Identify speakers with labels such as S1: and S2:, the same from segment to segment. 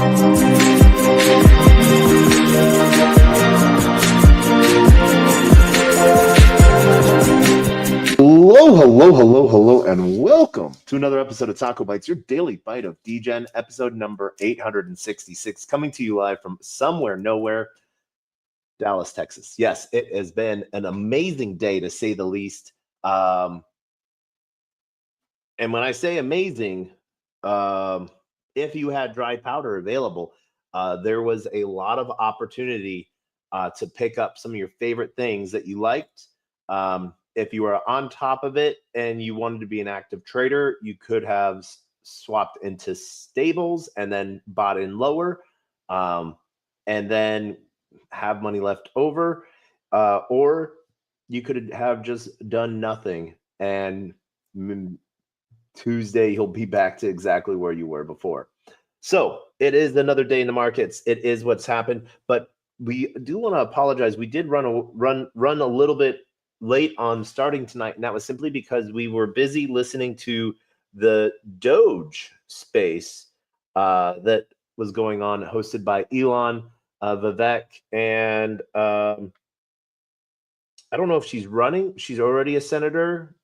S1: Hello, and welcome to another episode of TacoBytes, your daily bite of Degen, episode number 866, coming to you live from somewhere, nowhere, Dallas, Texas. Yes, it has been an amazing day, to say the least. And when I say amazing, if you had dry powder available, there was a lot of opportunity to pick up some of your favorite things that you liked. If you were on top of it and you wanted to be an active trader, you could have swapped into stables and then bought in lower, and then have money left over, or you could have just done nothing, and Tuesday you'll be back to exactly where you were before. So it is another day in the markets. It is what's happened, but we do want to apologize. We did run a little bit late on starting tonight, and that was simply because we were busy listening to the Doge space that was going on, hosted by Elon, Vivek, and I don't know if she's running. She's already a senator,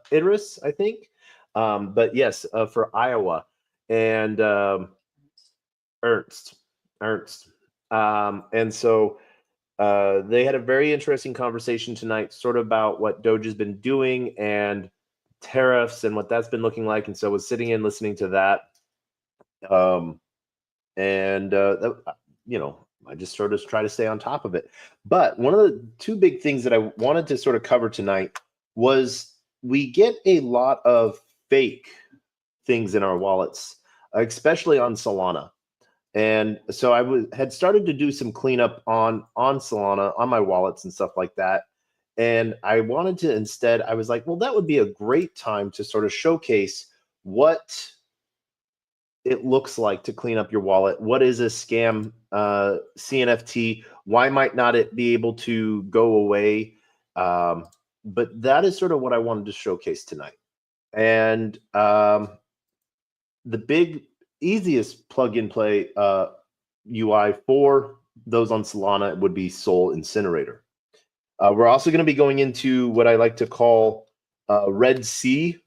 S1: Idris, I think. But yes, for Iowa, and Ernst. And so they had a very interesting conversation tonight, sort of about what Doge has been doing and tariffs and what that's been looking like. And so I was sitting in listening to that. I just sort of try to stay on top of it. But one of the two big things that I wanted to sort of cover tonight was we get a lot of fake things in our wallets, especially on Solana. And so I had started to do some cleanup on Solana, on my wallets and stuff like that. And I wanted to instead, I was like, well, that would be a great time to sort of showcase what it looks like to clean up your wallet. What is a scam CNFT? Why might not it be able to go away? But that is sort of what I wanted to showcase tonight. And the big easiest plug-and-play UI for those on Solana would be Sol Incinerator. We're also going to be going into what I like to call Red Sea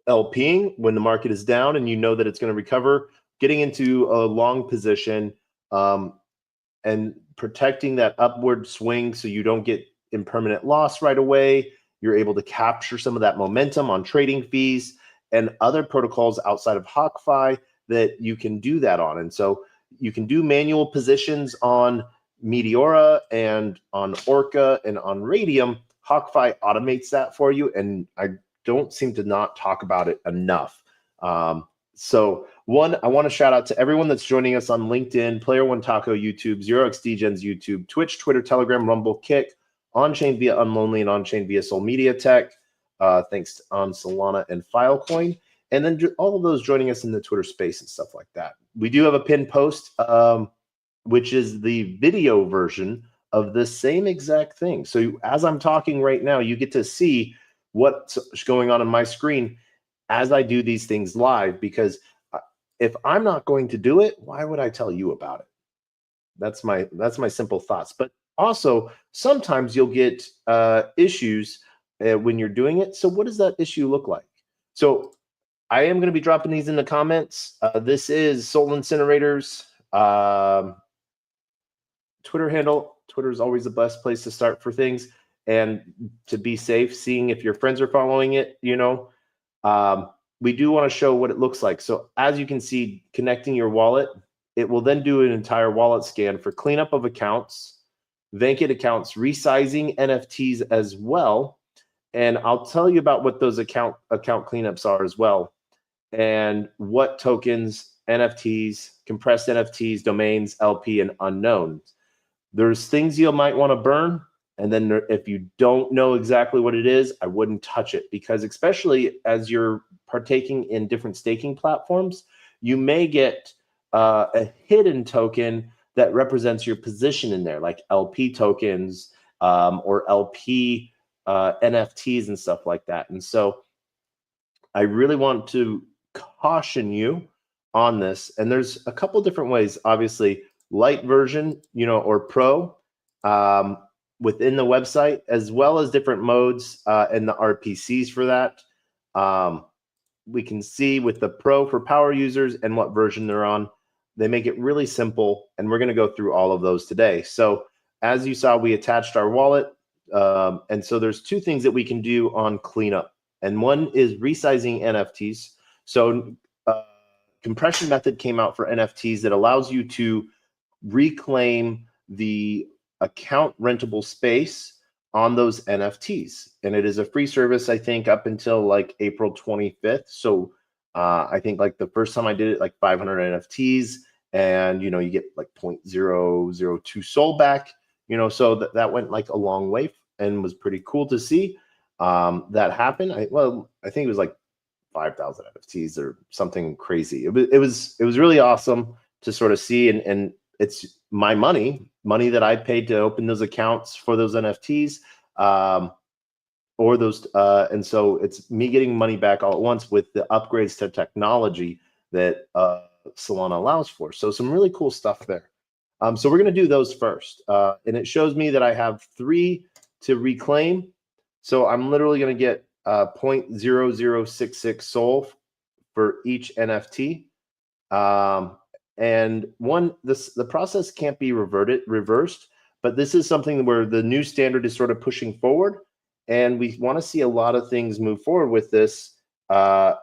S1: LPing, when the market is down and you know that it's going to recover, getting into a long position and protecting that upward swing so you don't get impermanent loss right away. You're able to capture some of that momentum on trading fees and other protocols outside of HawkFi that you can do that on. And so you can do manual positions on Meteora and on Orca and on Radium. HawkFi automates that for you, and I don't seem to not talk about it enough. So one, I want to shout out to everyone that's joining us on LinkedIn, Player One Taco YouTube, 0xDegens YouTube, Twitch, Twitter, Telegram, Rumble, Kick, on-chain via Unlonely, and on-chain via Sol Media Tech. Thanks on Solana and Filecoin, and then all of those joining us in the Twitter space and stuff like that. We do have a pinned post, which is the video version of the same exact thing. So as I'm talking right now, you get to see what's going on my screen as I do these things live, because if I'm not going to do it, why would I tell you about it? That's my simple thoughts. But also, sometimes you'll get issues when you're doing it. So what does that issue look like? So I am going to be dropping these in the comments. This is Sol Incinerator's Twitter handle. Twitter is always the best place to start for things and to be safe, seeing if your friends are following it, we do want to show what it looks like. So as you can see, connecting your wallet, it will then do an entire wallet scan for cleanup of accounts, vacant accounts, resizing NFTs as well. And I'll tell you about what those account cleanups are as well, and what tokens, NFTs, compressed NFTs, domains, LP, and unknowns. There's things you might want to burn, and then if you don't know exactly what it is, I wouldn't touch it, because especially as you're partaking in different staking platforms, you may get a hidden token that represents your position in there, like LP tokens or LP NFTs and stuff like that. And so I really want to caution you on this. And there's a couple different ways, obviously, light version, or pro within the website, as well as different modes and the RPCs for that. We can see with the pro for power users and what version they're on. They make it really simple, and we're going to go through all of those today. So as you saw, we attached our wallet. And so there's two things that we can do on cleanup. And one is resizing NFTs. So compression method came out for NFTs that allows you to reclaim the account rentable space on those NFTs. And it is a free service, I think, up until like April 25th. So I think like the first time I did it, like 500 NFTs, and you get like 0.002 SOL back, so that went like a long way and was pretty cool to see that happen. I think it was like 5,000 NFTs or something crazy. It was really awesome to sort of see, and it's my money that I paid to open those accounts for those NFTs, or those, and so it's me getting money back all at once with the upgrades to technology that Solana allows for. So some really cool stuff there. So we're going to do those first, and it shows me that I have 3 to reclaim. So I'm literally going to get 0.0066 SOL for each NFT. And the process can't be reversed, but this is something where the new standard is sort of pushing forward, and we want to see a lot of things move forward with this, as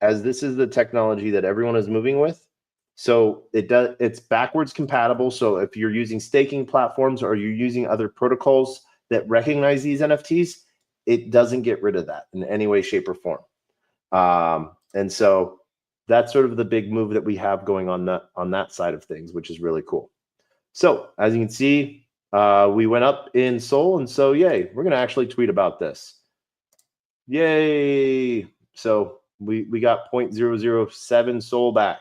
S1: this is the technology that everyone is moving with. So it's backwards compatible. So if you're using staking platforms or you're using other protocols that recognize these NFTs, it doesn't get rid of that in any way, shape, or form. And so that's sort of the big move that we have going on that side of things, which is really cool. So as you can see, we went up in SOL, and so yay, we're going to actually tweet about this. Yay! So we got 0.007 SOL back.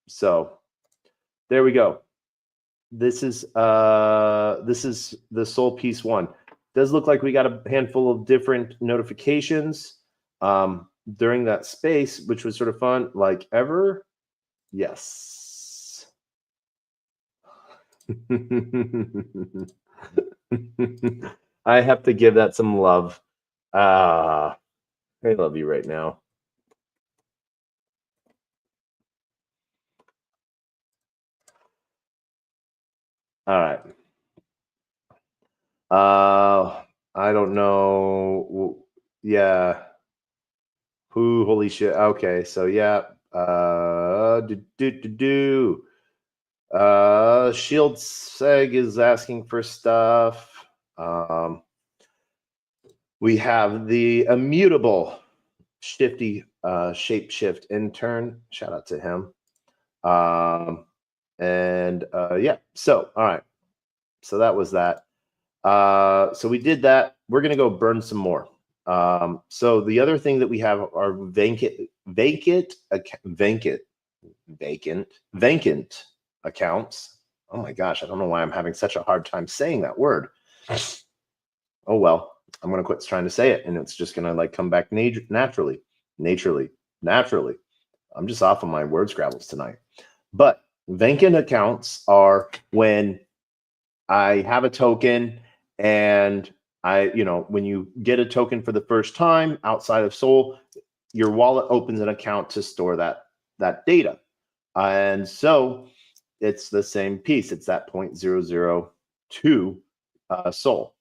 S1: So there we go. This is the SOL piece 1. Does look like we got a handful of different notifications during that space, which was sort of fun. Like ever, yes. I have to give that some love. I love you right now. All right. I don't know. Yeah. Who? Holy shit. Okay. So yeah. Shield Seg is asking for stuff. We have the immutable shifty shapeshift intern. Shout out to him. Yeah. So all right. So that was that. So we did that. We're gonna go burn some more. So the other thing that we have are vacant accounts. Oh my gosh, I don't know why I'm having such a hard time saying that word. Oh well, I'm gonna quit trying to say it, and it's just gonna like come back naturally. I'm just off on my word scrabbles tonight. But vacant accounts are when I have a token, and when you get a token for the first time outside of SOL, your wallet opens an account to store that data. And so it's the same piece. It's that 0.002 SOL.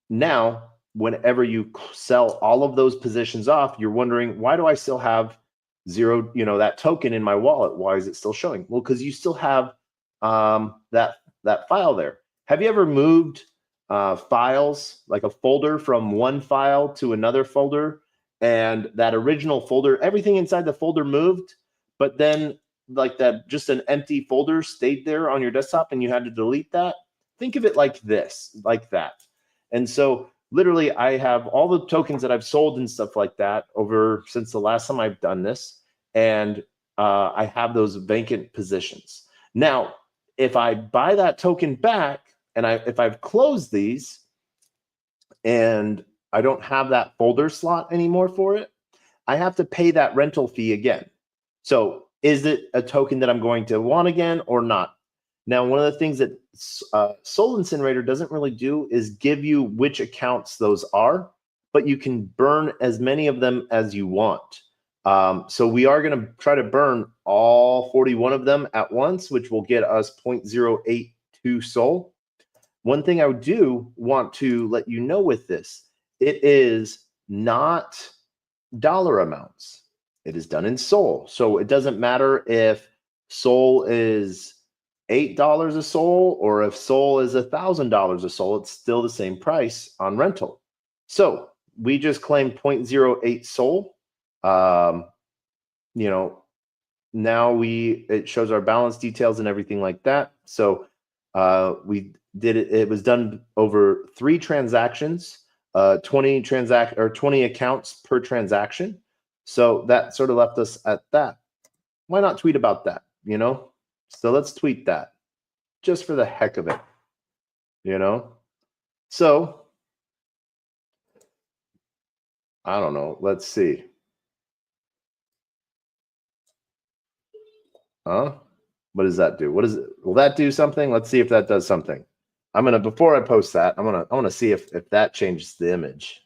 S1: Now, whenever you sell all of those positions off, you're wondering, why do I still have zero, that token in my wallet? Why is it still showing? Well, because you still have that file there. Have you ever moved files, like a folder from one file to another folder, and that original folder, everything inside the folder moved, but then like that, just an empty folder stayed there on your desktop and you had to delete that? Think of it like this, like that. And so literally I have all the tokens that I've sold and stuff like that over since the last time I've done this. And I have those vacant positions. Now, if I buy that token back, and if I've closed these and I don't have that folder slot anymore for it, I have to pay that rental fee again. So is it a token that I'm going to want again or not? Now, one of the things that Soul Incinerator doesn't really do is give you which accounts those are, but you can burn as many of them as you want. So we are going to try to burn all 41 of them at once, which will get us 0.082 Soul. One thing I do want to let you know with this, it is not dollar amounts. It is done in Soul. So it doesn't matter if Soul is $8 a Soul or if Soul is $1,000 a Soul, it's still the same price on rental. So we just claimed 0.08 Soul. You know, now it shows our balance details and everything like that. So we did it. It was done over 3 transactions, 20 accounts per transaction. So that sort of left us at that. Why not tweet about that? You know, so let's tweet that just for the heck of it. You know, so I don't know. Let's see. Huh? What does that do? What is it? Will that do something? Let's see if that does something. I'm gonna, before I post that, I wanna see if that changes the image.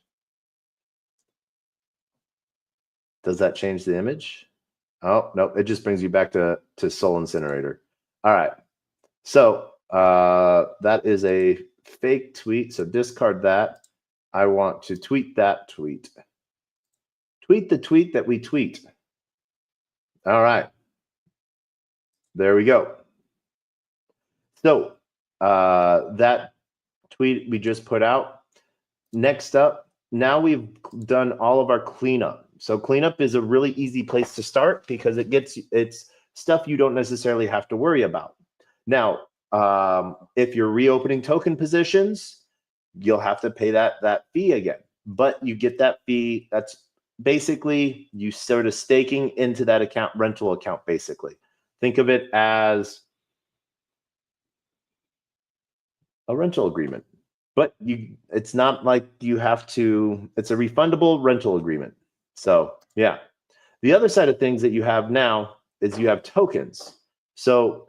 S1: Does that change the image? Oh no, it just brings you back to Soul Incinerator. All right. So that is a fake tweet. So discard that. I want to tweet that tweet. Tweet the tweet that we tweet. All right. There we go. So that tweet we just put out. Next up, now we've done all of our cleanup. So cleanup is a really easy place to start because it's stuff you don't necessarily have to worry about. Now, if you're reopening token positions, you'll have to pay that fee again. But you get that fee. That's basically you sort of staking into that account, rental account, basically. Think of it as a rental agreement. But it's not like you have to, it's a refundable rental agreement. So yeah. The other side of things that you have now is you have tokens. So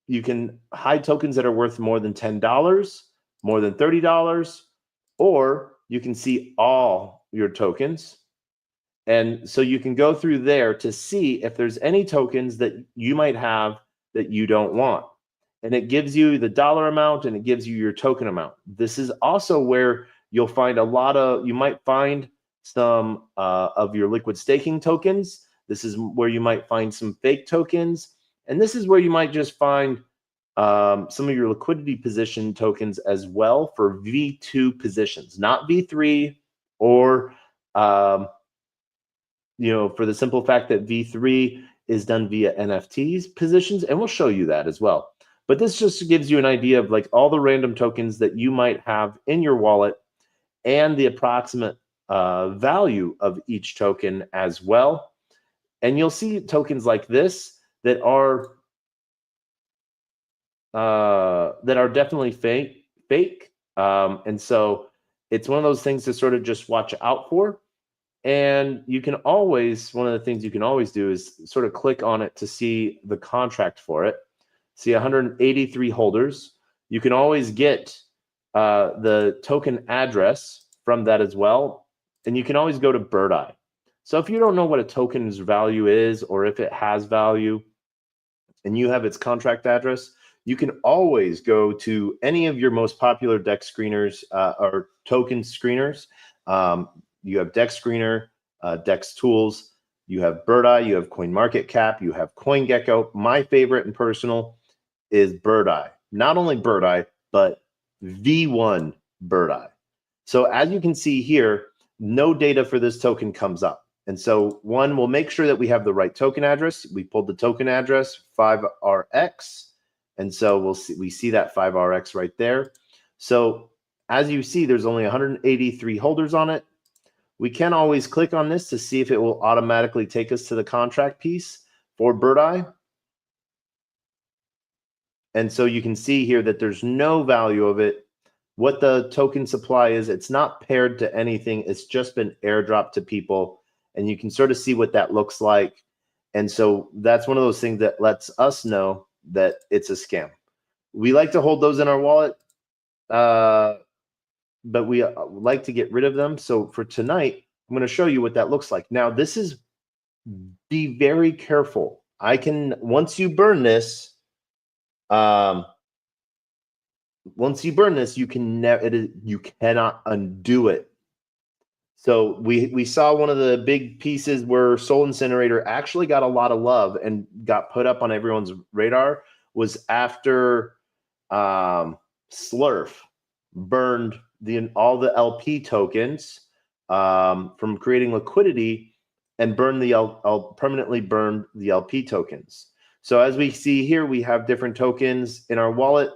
S1: you can hide tokens that are worth more than $10, more than $30, or you can see all your tokens. And so you can go through there to see if there's any tokens that you might have that you don't want. And it gives you the dollar amount and it gives you your token amount. This is also where you'll find you might find some of your liquid staking tokens. This is where you might find some fake tokens. And this is where you might just find some of your liquidity position tokens as well for V2 positions, not V3 or, for the simple fact that V3 is done via NFTs positions. And we'll show you that as well. But this just gives you an idea of like all the random tokens that you might have in your wallet and the approximate value of each token as well. And you'll see tokens like this that are definitely fake. And so it's one of those things to sort of just watch out for. And you can always, one of the things you can always do is sort of click on it to see the contract for it. See 183 holders. You can always get the token address from that as well. And you can always go to Bird Eye. So if you don't know what a token's value is or if it has value and you have its contract address, you can always go to any of your most popular DEX screeners or token screeners. You have DEX Screener, DEX Tools, you have Bird Eye, you have CoinMarketCap, you have CoinGecko. My favorite and personal is Bird Eye. Not only Bird Eye, but V1 Bird Eye. So as you can see here, no data for this token comes up. And so one, we'll make sure that we have the right token address. We pulled the token address 5RX. And so we see that 5RX right there. So as you see, there's only 183 holders on it. We can always click on this to see if it will automatically take us to the contract piece for Bird Eye. And so you can see here that there's no value of it what the token supply is. It's not paired to anything. It's just been airdropped to people, and you can sort of see what that looks like. And so that's one of those things that lets us know that it's a scam. We like to hold those in our wallet, but we like to get rid of them. So for tonight, I'm going to show you what that looks like. Now, this is, be very careful. Once you burn this, you cannot undo it. So we saw one of the big pieces where Soul Incinerator actually got a lot of love and got put up on everyone's radar was after Slurf burned all the LP tokens from creating liquidity and permanently burned the LP tokens. So as we see here, we have different tokens in our wallet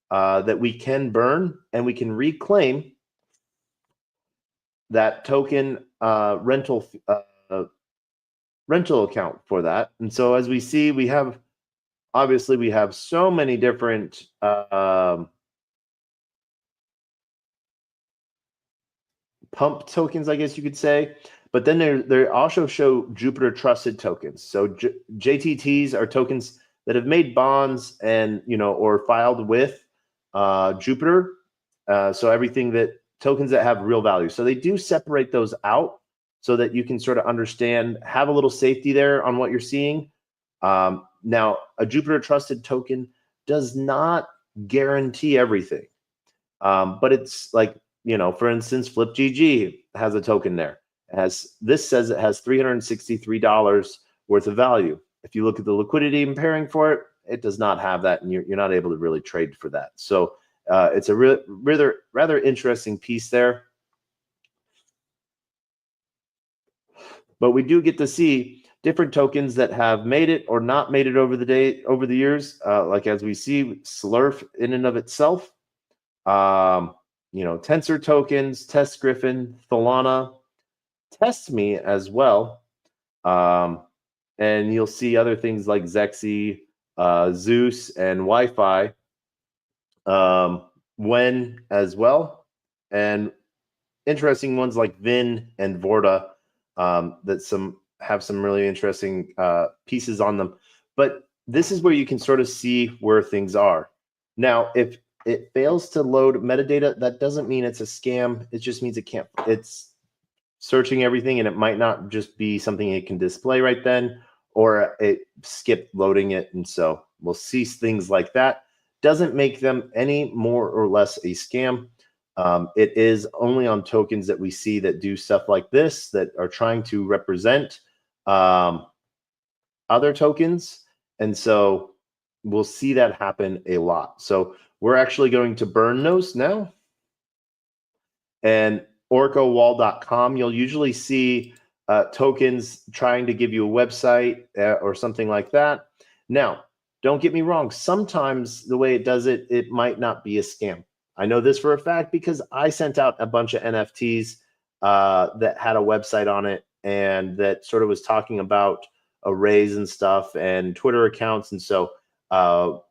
S1: that we can burn, and we can reclaim that token rental account for that. And so as we see, we have so many different pump tokens, I guess you could say. But then they also show Jupiter trusted tokens. So JTTs are tokens that have made bonds and or filed with Jupiter. So tokens that have real value. So they do separate those out so that you can sort of understand, have a little safety there on what you're seeing. Now, a Jupiter trusted token does not guarantee everything, but it's like, for instance, FlipGG has a token there. This says it has $363 worth of value. If you look at the liquidity and pairing for it, it does not have that, and you're not able to really trade for that. So it's a rather interesting piece there. But we do get to see different tokens that have made it or not made it over the years. Like as we see, Slurf in and of itself, Tensor tokens, Test Griffin, Thalana, Test Me as well. And you'll see other things like Zexy, Zeus, and Wi-Fi, When as well. And interesting ones like Vin and Vorta that have some really interesting pieces on them. But this is where you can sort of see where things are. Now, if it fails to load metadata, that doesn't mean it's a scam. It just means it's searching everything, and it might not just be something it can display right then, or it skipped loading it. And so we'll see things like that. Doesn't make them any more or less a scam. It is only on tokens that we see that do stuff like this, that are trying to represent other tokens. And so we'll see that happen a lot. So we're actually going to burn those now. And orcowall.com, you'll usually see tokens trying to give you a website or something like that. Now, don't get me wrong. Sometimes the way it does it, it might not be a scam. I know this for a fact because I sent out a bunch of NFTs that had a website on it and that sort of was talking about arrays and stuff and Twitter accounts. And so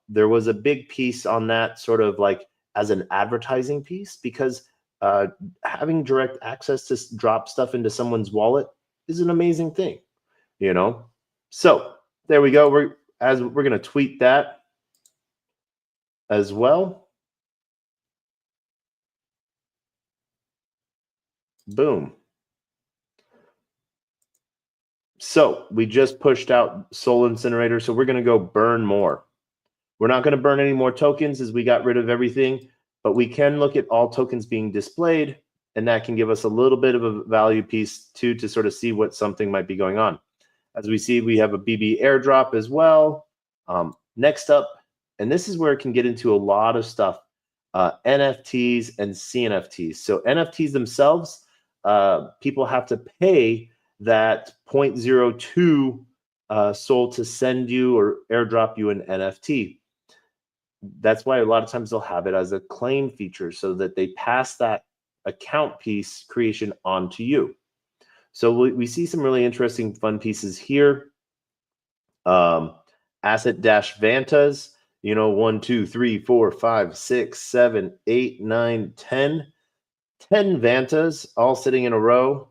S1: there was a big piece on that, sort of like as an advertising piece, because having direct access to drop stuff into someone's wallet is an amazing thing, So there we go. We're going to tweet that as well. Boom. So we just pushed out Soul Incinerator, so we're going to go burn more. We're not going to burn any more tokens as we got rid of everything, but we can look at all tokens being displayed, and that can give us a little bit of a value piece too, to sort of see what something might be going on. As we see, we have a BB airdrop as well. Next up, and this is where it can get into a lot of stuff, NFTs and CNFTs. So NFTs themselves, people have to pay that 0.02 Soul to send you or airdrop you an NFT. That's why a lot of times they'll have it as a claim feature so that they pass that account piece creation on to you. So we see some really interesting fun pieces here. Asset-Vantas you know, 1, 2, 3, 4, 5, 6, 7, 8, 9, 10. 10 Vantas all sitting in a row.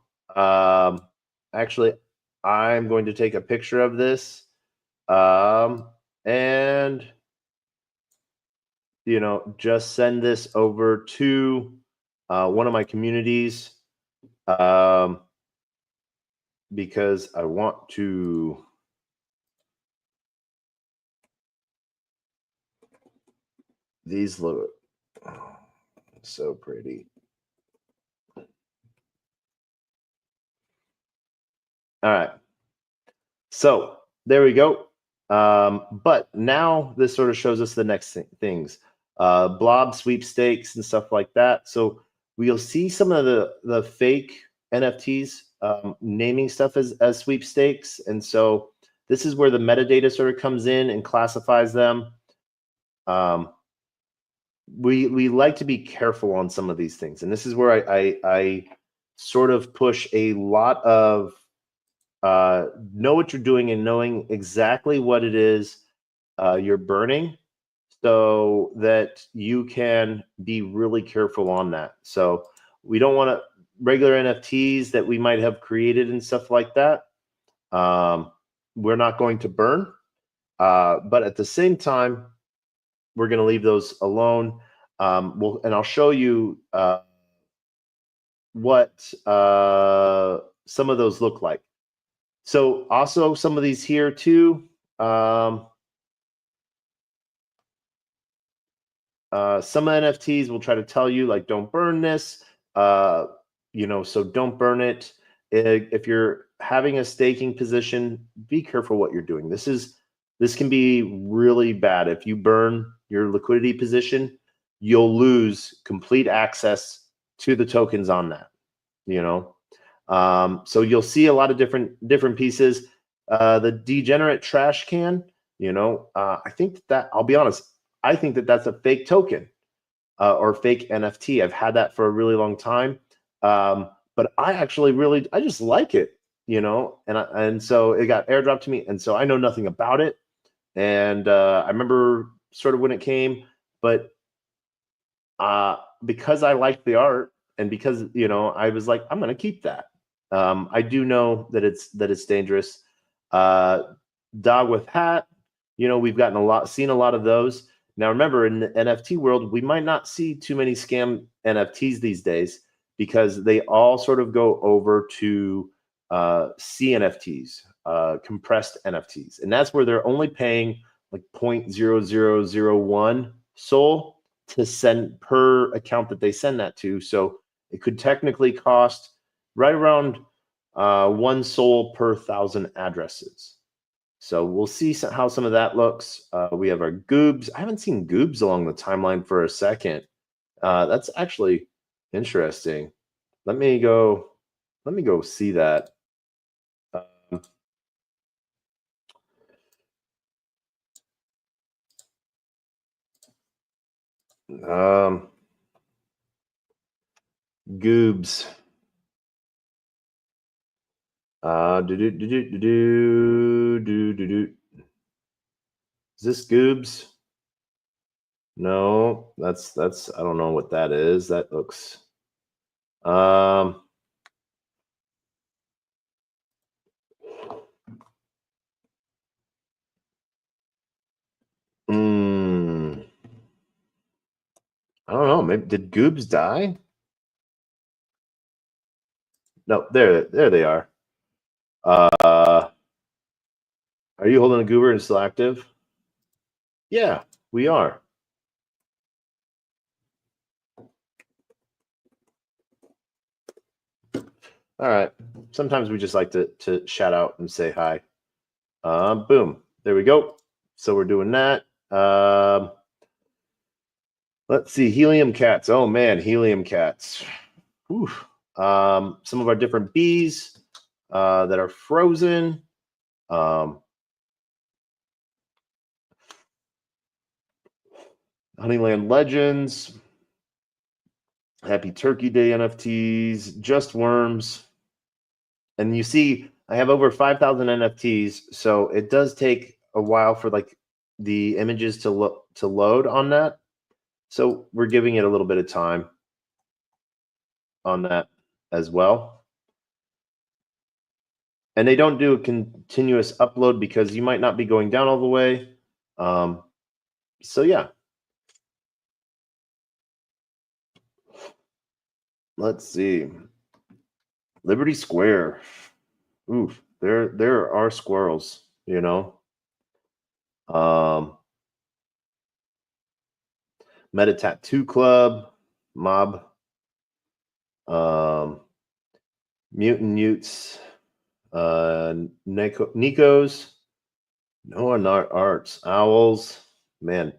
S1: Actually, I'm going to take a picture of this, and you know, just send this over to one of my communities, because I want to. These look so pretty. All right. So there we go. But now this sort of shows us the next things, blob sweepstakes and stuff like that. So we'll see some of the fake NFTs naming stuff as sweepstakes. And so this is where the metadata sort of comes in and classifies them. We like to be careful on some of these things. And this is where I sort of push a lot of know what you're doing and knowing exactly what it is you're burning, so that you can be really careful on that. So we don't want to regular NFTs that we might have created and stuff like that. We're not going to burn, but at the same time, we're going to leave those alone. And I'll show you what some of those look like. So also some of these here too. Some NFTs will try to tell you like, don't burn this, you know, so don't burn it. If you're having a staking position, be careful what you're doing. This can be really bad. If you burn your liquidity position, you'll lose complete access to the tokens on that, you know. So you'll see a lot of different pieces. The degenerate trash can, you know, I think that, I'll be honest, I think that that's a fake token or fake NFT. I've had that for a really long time, but I just like it, you know, and so it got airdropped to me, and so I know nothing about it, and I remember sort of when it came, but because I liked the art and because, you know, I was like, I'm gonna keep that. I do know that it's dangerous. Dog with hat, you know, we've seen a lot of those. Now remember, in the NFT world, we might not see too many scam NFTs these days because they all sort of go over to CNFTs, compressed NFTs, and that's where they're only paying like 0.0001 SOL to send per account that they send that to. So it could technically cost right around 1 SOL per 1,000 addresses. So we'll see how some of that looks. We have our goobs. I haven't seen goobs along the timeline for a second. That's actually interesting. Let me go see that. Goobs. Is this goobs? No, that's I don't know what that is. That looks I don't know. Maybe did goobs die? No, there they are. Are you holding a goober and still active? Yeah, we are. All right. Sometimes we just like to shout out and say hi. Boom. There we go. So we're doing that. Let's see. Helium cats. Oh man, helium cats. Whew. Some of our different bees that are frozen. Honeyland Legends. Happy Turkey Day NFTs. Just Worms. And you see, I have over 5,000 NFTs, so it does take a while for like the images to load on that. So we're giving it a little bit of time on that as well. And they don't do a continuous upload because you might not be going down all the way. So yeah. Let's see. Liberty Square. Oof, there are squirrels, you know. Meta Tattoo Club, Mob, Mutant Utes, Nikos, Noah Arts, Owls. Man,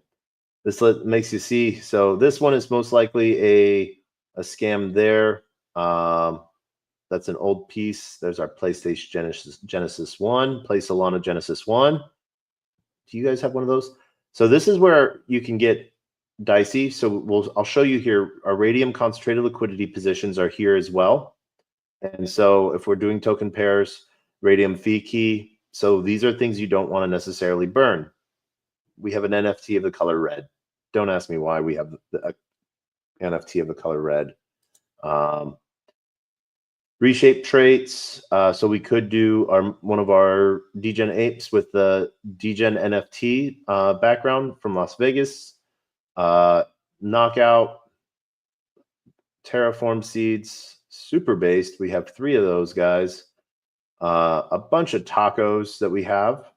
S1: this makes you see. So this one is most likely a scam there. That's an old piece. There's our PlayStation Genesis 1, Play Solana Genesis 1. Do you guys have one of those? So this is where you can get dicey. So I'll show you here. Our radium concentrated liquidity positions are here as well. And so if we're doing token pairs, radium fee key. So these are things you don't want to necessarily burn. We have an NFT of the color red. Don't ask me why we have the NFT of the color red. Reshape traits. So we could do one of our Degen apes with the Degen NFT background from Las Vegas. Knockout, Terraform seeds, super based. We have 3 of those guys. A bunch of tacos that we have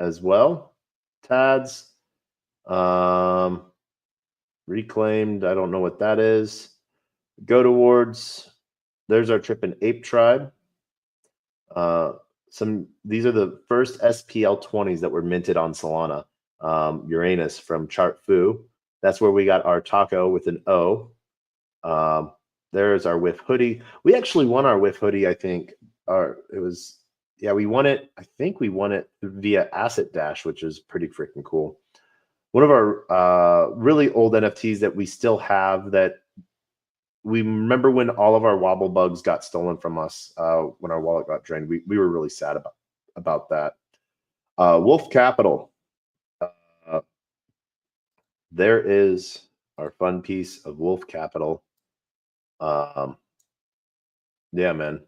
S1: as well. Tads. Reclaimed. I don't know what that is. Go towards. There's our Trip and Ape Tribe. These are the first SPL 20s that were minted on Solana. Uranus from Chart Foo. That's where we got our taco with an O. There's our WIF hoodie. We actually won our WIF hoodie, I think. We won it. I think we won it via Asset Dash, which is pretty freaking cool. One of our really old NFTs that we still have that we remember when all of our wobble bugs got stolen from us when our wallet got drained. We were really sad about that. Wolf Capital. There is our fun piece of Wolf Capital. Yeah, man.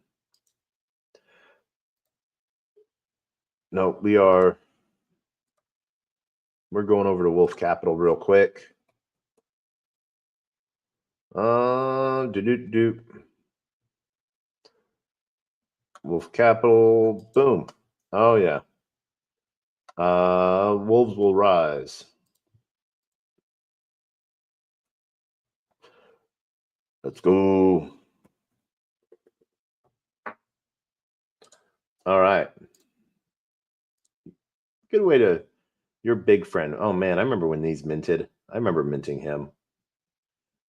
S1: No, we're going over to Wolf Capital real quick. Wolf Capital, boom. Oh yeah. Wolves will rise. Let's go. All right. Good way to your big friend. Oh man, I remember when these minted. I remember minting him.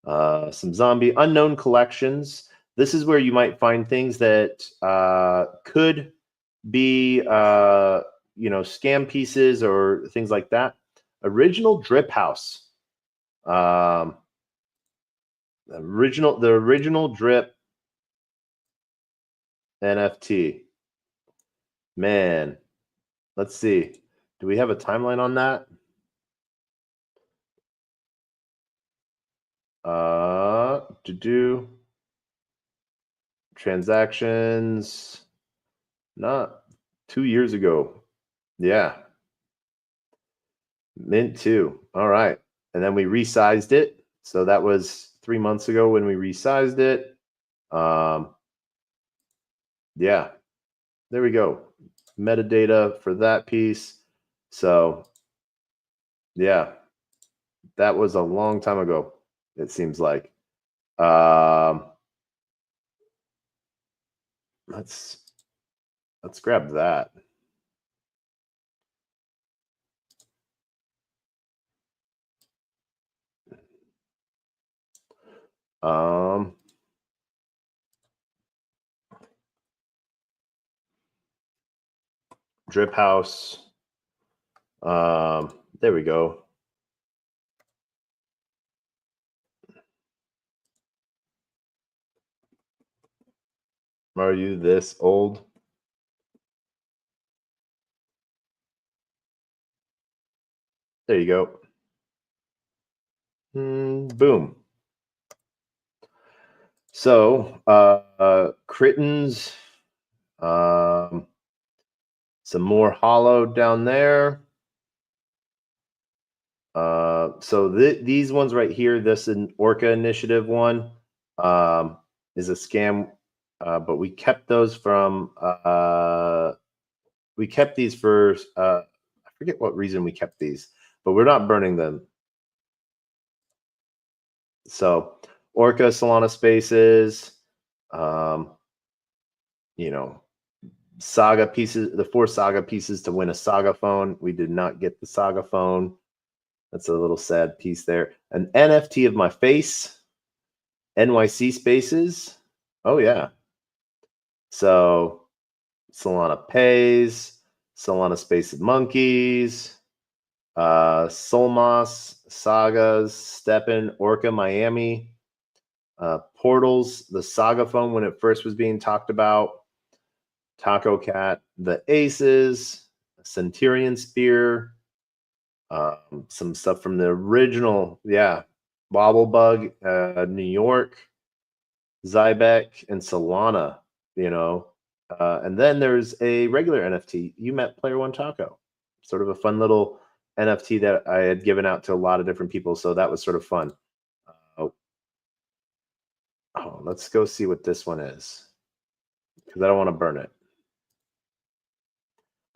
S1: Some zombie unknown collections. This is where you might find things that could be scam pieces or things like that. Original Drip House. The original Drip NFT. Man, let's see. Do we have a timeline on that? To do transactions, not 2 years ago. Yeah. Mint 2. All right. And then we resized it. So that was 3 months ago when we resized it. Yeah. There we go. Metadata for that piece. So yeah, that was a long time ago, it seems like. Let's grab that. Drip House. There we go. Are you this old? There you go. Boom. So, Crittens, some more hollow down there. So these ones right here, this Orca Initiative one, is a scam, but we kept those from, we kept these for, I forget what reason we kept these, but we're not burning them. So Orca Solana Spaces, you know, Saga pieces, the 4 Saga pieces to win a Saga phone. We did not get the Saga phone. That's a little sad piece there. An NFT of my face, NYC Spaces. Oh, yeah. So Solana Pays, Solana Spaces Monkeys, Solmas, Sagas, Steppen, Orca Miami, Portals, the Saga phone when it first was being talked about, Taco Cat, the Aces, Centurion Spear, some stuff from the original, yeah, Wobblebug, New York, Zybeck, and Solana, you know. And then there's a regular NFT. You met Player One Taco, sort of a fun little NFT that I had given out to a lot of different people. So that was sort of fun. Oh, let's go see what this one is because I don't want to burn it.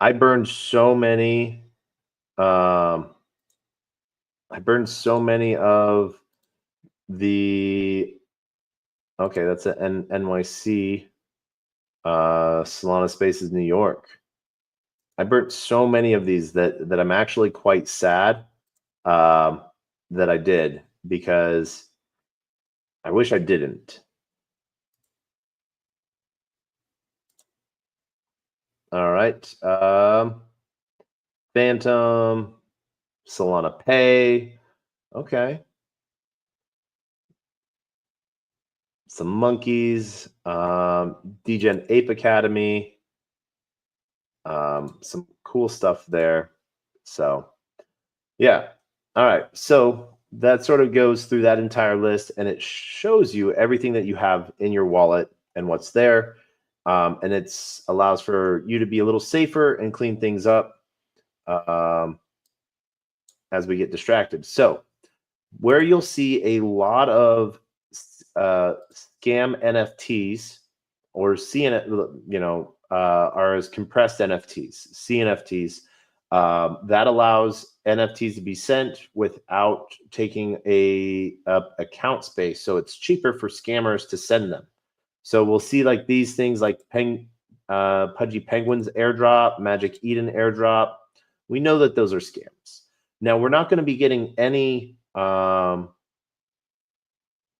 S1: I burned so many. I burned so many of the. Okay, that's an NYC. Solana Spaces New York. I burnt so many of these that I'm actually quite sad that I did because I wish I didn't. All right. Phantom, Solana Pay. Okay. Some monkeys, Degen Ape Academy, some cool stuff there. So, yeah. All right. So that sort of goes through that entire list and it shows you everything that you have in your wallet and what's there. And it allows for you to be a little safer and clean things up as we get distracted. So, where you'll see a lot of scam NFTs or CN, are as compressed NFTs, CNFTs. That allows NFTs to be sent without taking a account space, so it's cheaper for scammers to send them. So we'll see like these things like Pudgy Penguins airdrop, Magic Eden airdrop. We know that those are scams. Now we're not going to be getting any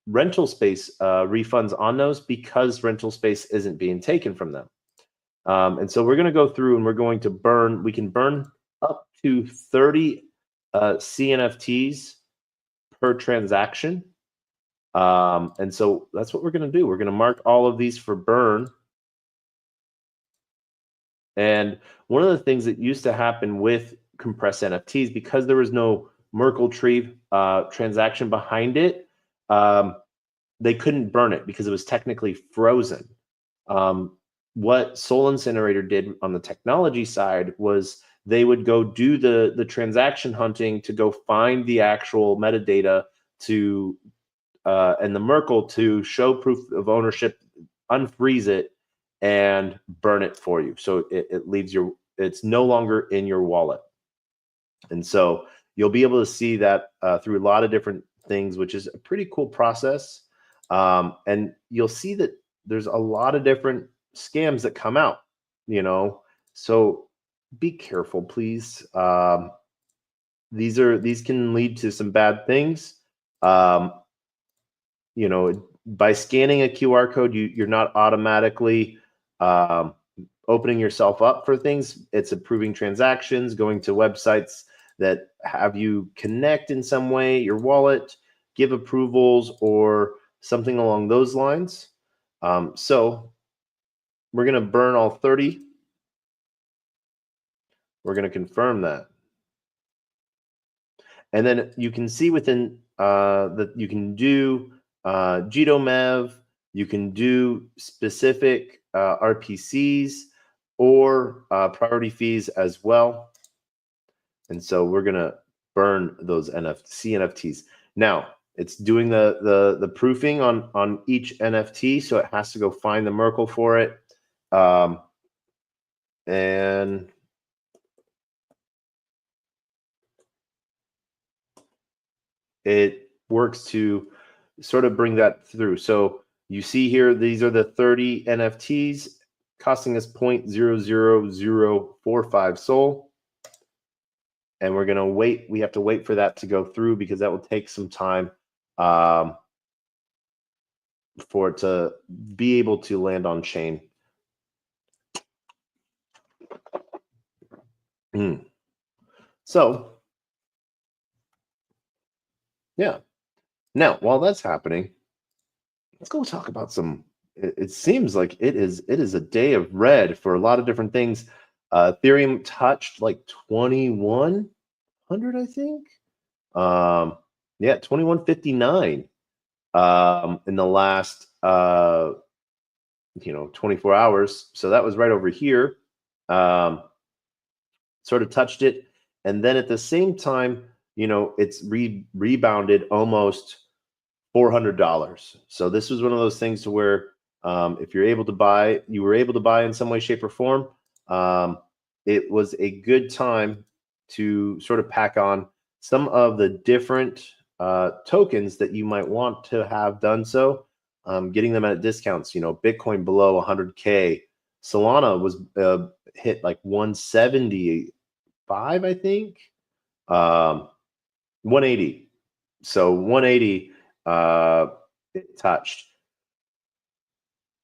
S1: rental space refunds on those because rental space isn't being taken from them. And so we're going to go through and we're going to burn. We can burn up to 30 CNFTs per transaction. And so that's what we're going to do. We're going to mark all of these for burn. And one of the things that used to happen with compressed NFTs, because there was no Merkle tree transaction behind it, they couldn't burn it because it was technically frozen. What Soul Incinerator did on the technology side was they would go do the transaction hunting to go find the actual metadata to and the Merkle to show proof of ownership, unfreeze it, and burn it for you. So it leaves it's no longer in your wallet. And so you'll be able to see that through a lot of different things, which is a pretty cool process. And you'll see that there's a lot of different scams that come out, so be careful, please. These can lead to some bad things. By scanning a QR code, you're not automatically opening yourself up for things. It's approving transactions, going to websites that have you connect in some way, your wallet, give approvals, or something along those lines. So we're going to burn all 30. We're going to confirm that. And then you can see within that you can do GTOMev, you can do specific RPCs or priority fees as well. And so we're going to burn those CNFTs. Now, it's doing the proofing on each NFT, so it has to go find the Merkle for it. And it works to sort of bring that through. So you see here, these are the 30 NFTs costing us 0.00045 Sol. And we're going to wait. We have to wait for that to go through because that will take some time for it to be able to land on chain. So, yeah. Now, while that's happening, let's go talk about some. It seems like it is a day of red for a lot of different things. Ethereum touched like 2100, I think. Yeah, 2159 in the last 24 hours. So that was right over here. Sort of touched it, and then at the same time, it's rebounded almost $400. So this was one of those things to where if you're able to buy, you were able to buy in some way, shape, or form. It was a good time to sort of pack on some of the different tokens that you might want to have done so. Getting them at discounts, Bitcoin below 100K. Solana was hit like 175, I think. 180. So 180 it touched.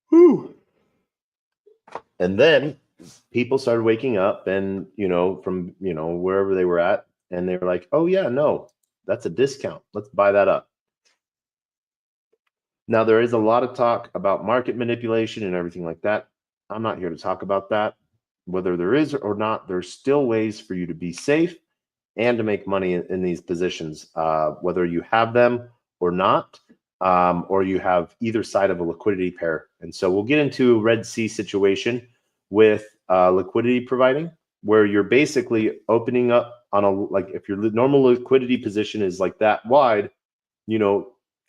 S1: Whew. And then people started waking up and, from, wherever they were at, and they were like, oh yeah, no, that's a discount. Let's buy that up. Now, there is a lot of talk about market manipulation and everything like that. I'm not here to talk about that. Whether there is or not, there's still ways for you to be safe and to make money in these positions, whether you have them or not, or you have either side of a liquidity pair. And so we'll get into a Red Sea situation with liquidity providing, where you're basically opening up on if your normal liquidity position is like that wide, and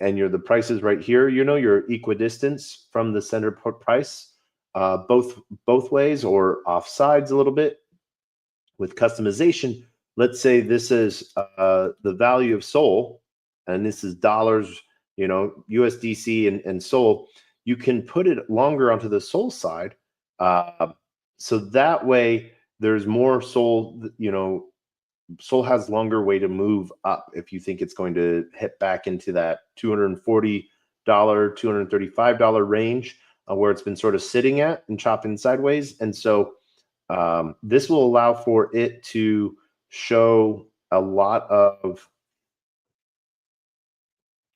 S1: the price is right here, your equidistance from the center price, both ways or off sides a little bit. With customization, let's say this is the value of Sol, and this is dollars, USDC and Sol. You can put it longer onto the Sol side, so that way there's more Sol. Sol has longer way to move up if you think it's going to hit back into that $240, $235 range where it's been sort of sitting at and chopping sideways. And so this will allow for it to show a lot of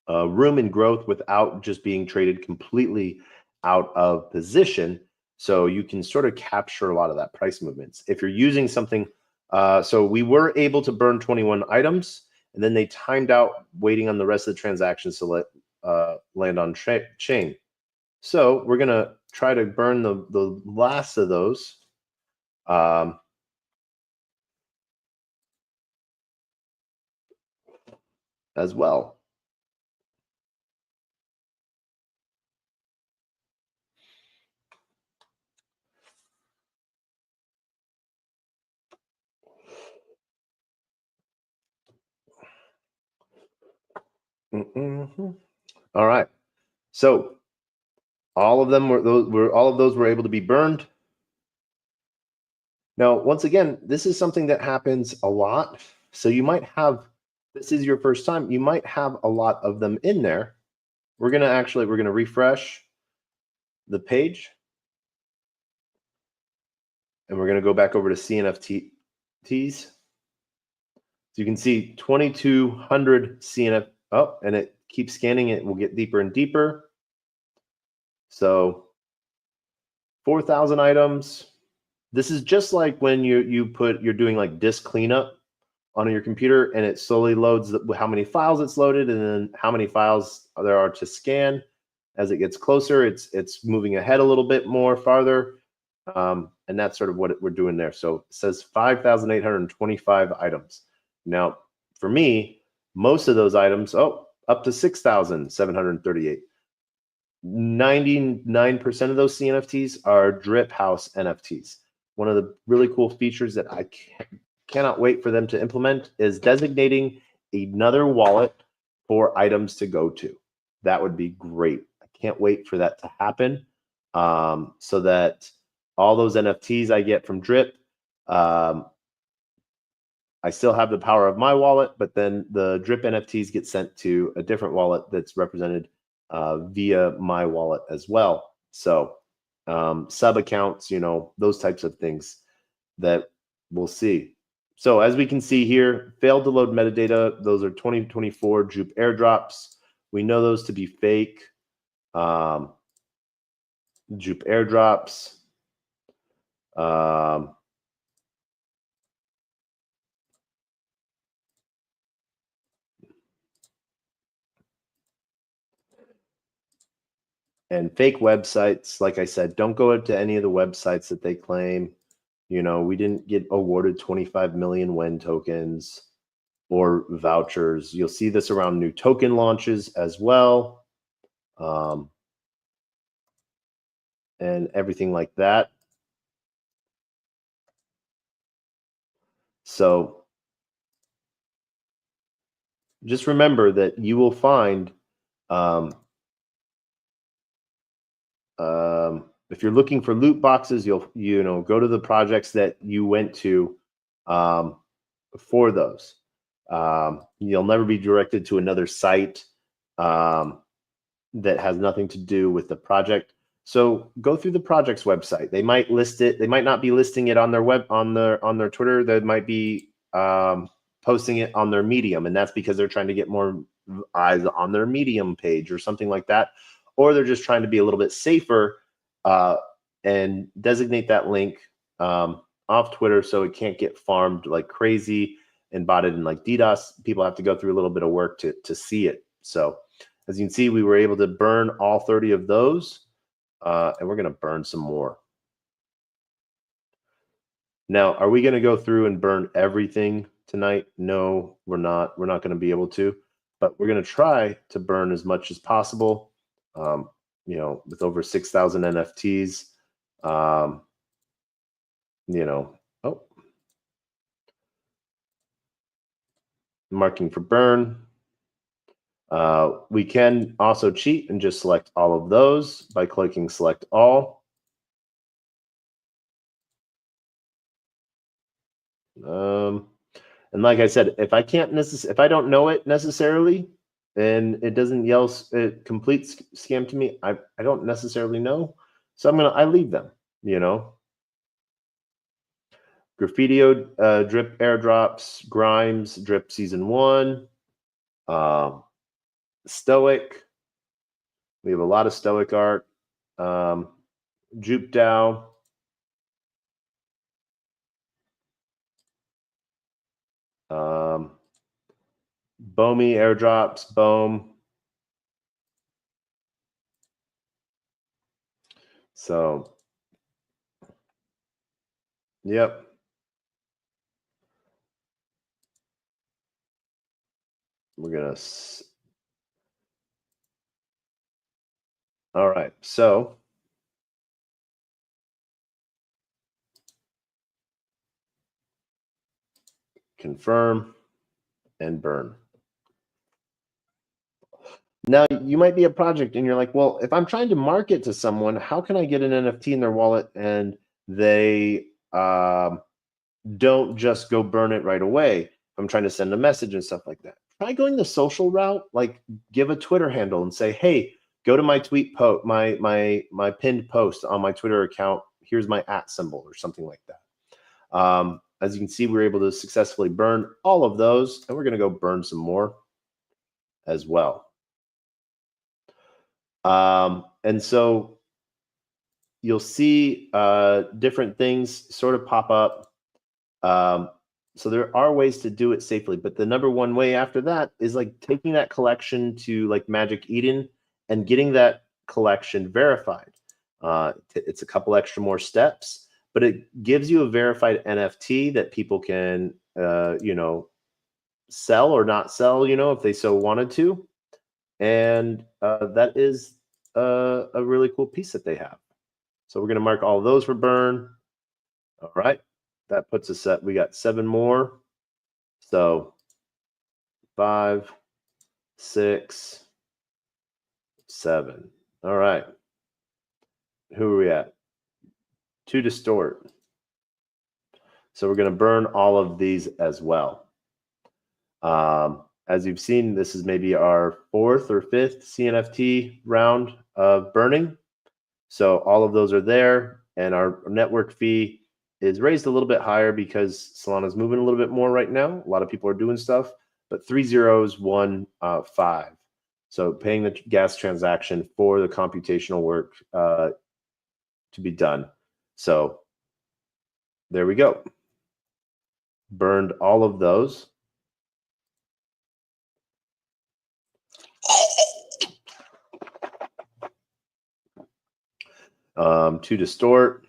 S1: room and growth without just being traded completely out of position. So you can sort of capture a lot of that price movements. If you're using something, so we were able to burn 21 items, and then they timed out waiting on the rest of the transactions to land on chain. So we're going to try to burn the last of those. As well. All right. So all of them were able to be burned. Now, once again, this is something that happens a lot. So you might have, this is your first time, you might have a lot of them in there. We're going to refresh the page. And we're going to go back over to CNFTs. So you can see 2,200 CNF. Oh, and it keeps scanning. It will get deeper and deeper. So 4,000 items. This is just like when you're doing like disk cleanup on your computer, and it slowly loads how many files it's loaded and then how many files there are to scan. As it gets closer, it's moving ahead a little bit more farther. And that's sort of what we're doing there. So it says 5,825 items. Now, for me, most of those items, up to 6,738. 99% of those CNFTs are Drip House NFTs. One of the really cool features that I cannot wait for them to implement is designating another wallet for items to go to. That would be great. I can't wait for that to happen, so that all those NFTs I get from Drip, I still have the power of my wallet, but then the Drip NFTs get sent to a different wallet that's represented via my wallet as well. So sub accounts, those types of things that we'll see. So as we can see here, failed to load metadata. Those are 2024 Jupe airdrops. We know those to be fake. Jupe airdrops. And fake websites, like I said, don't go to any of the websites that they claim. We didn't get awarded 25 million WEN tokens or vouchers. You'll see this around new token launches as well, and everything like that. So just remember that you will find, if you're looking for loot boxes, you'll go to the projects that you went to for those. You'll never be directed to another site that has nothing to do with the project. So go through the project's website. They might list it. They might not be listing it on their on their Twitter. They might be posting it on their Medium, and that's because they're trying to get more eyes on their Medium page or something like that. Or they're just trying to be a little bit safer and designate that link off Twitter so it can't get farmed like crazy and botted in like DDoS. People have to go through a little bit of work to see it. So as you can see, we were able to burn all 30 of those, and we're going to burn some more. Now, are we going to go through and burn everything tonight? No, we're not. We're not going to be able to, but we're going to try to burn as much as possible. With over 6,000 NFTs, marking for burn. We can also cheat and just select all of those by clicking select all. And like I said, if I don't know it necessarily, and it doesn't yell complete scam to me, I don't necessarily know, so I leave them. Graffitio, Drip airdrops, Grimes, Drip season 1, Stoic. We have a lot of Stoic art. Jupe DAO. Bomi airdrops, Bohm. So, yep. We're going to... All right, so... confirm and burn. Now, you might be a project and you're like, well, if I'm trying to market to someone, how can I get an NFT in their wallet and they don't just go burn it right away? I'm trying to send a message and stuff like that. Try going the social route, like give a Twitter handle and say, hey, go to my tweet post, my pinned post on my Twitter account. Here's my @ symbol or something like that. As you can see, we were able to successfully burn all of those, and we're going to go burn some more as well. And so you'll see different things sort of pop up. So there are ways to do it safely, but the number one way after that is like taking that collection to like Magic Eden and getting that collection verified. It's a couple extra more steps, but it gives you a verified NFT that people can, sell or not sell, if they so wanted to. And that is a really cool piece that they have. So we're going to mark all of those for burn. All right. That puts us at, we got 7 more. So 5, 6, 7. All right. Who are we at? 2 distort. So we're going to burn all of these as well. As you've seen, this is maybe our 4th or 5th CNFT round of burning. So all of those are there, and our network fee is raised a little bit higher because Solana's moving a little bit more right now. A lot of people are doing stuff, but 3 zeros, 1, 5. So paying the gas transaction for the computational work to be done. So there we go. Burned all of those. To distort.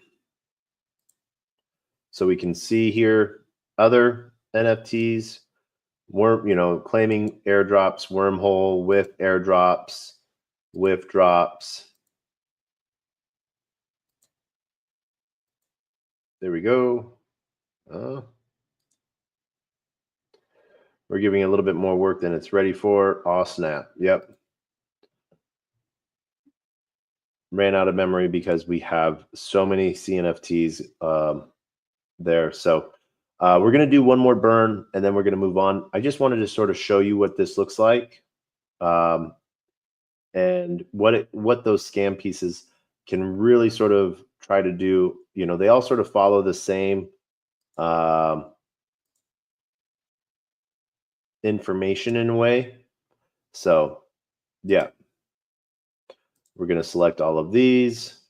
S1: So we can see here other NFTs, claiming airdrops, wormhole, with airdrops, with drops. There we go. We're giving it a little bit more work than it's ready for. Aw, snap. Yep. Ran out of memory because we have so many CNFTs there. So we're going to do one more burn and then we're going to move on. I just wanted to sort of show you what this looks like and what those scam pieces can really sort of try to do. They all sort of follow the same information in a way. So yeah, we're going to select all of these,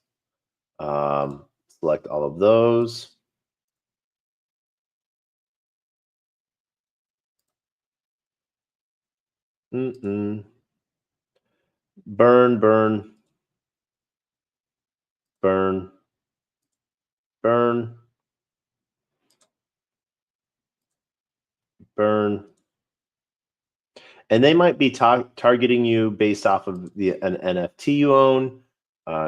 S1: select all of those. Burn, burn, burn, burn, burn. And they might be targeting you based off of an NFT you own,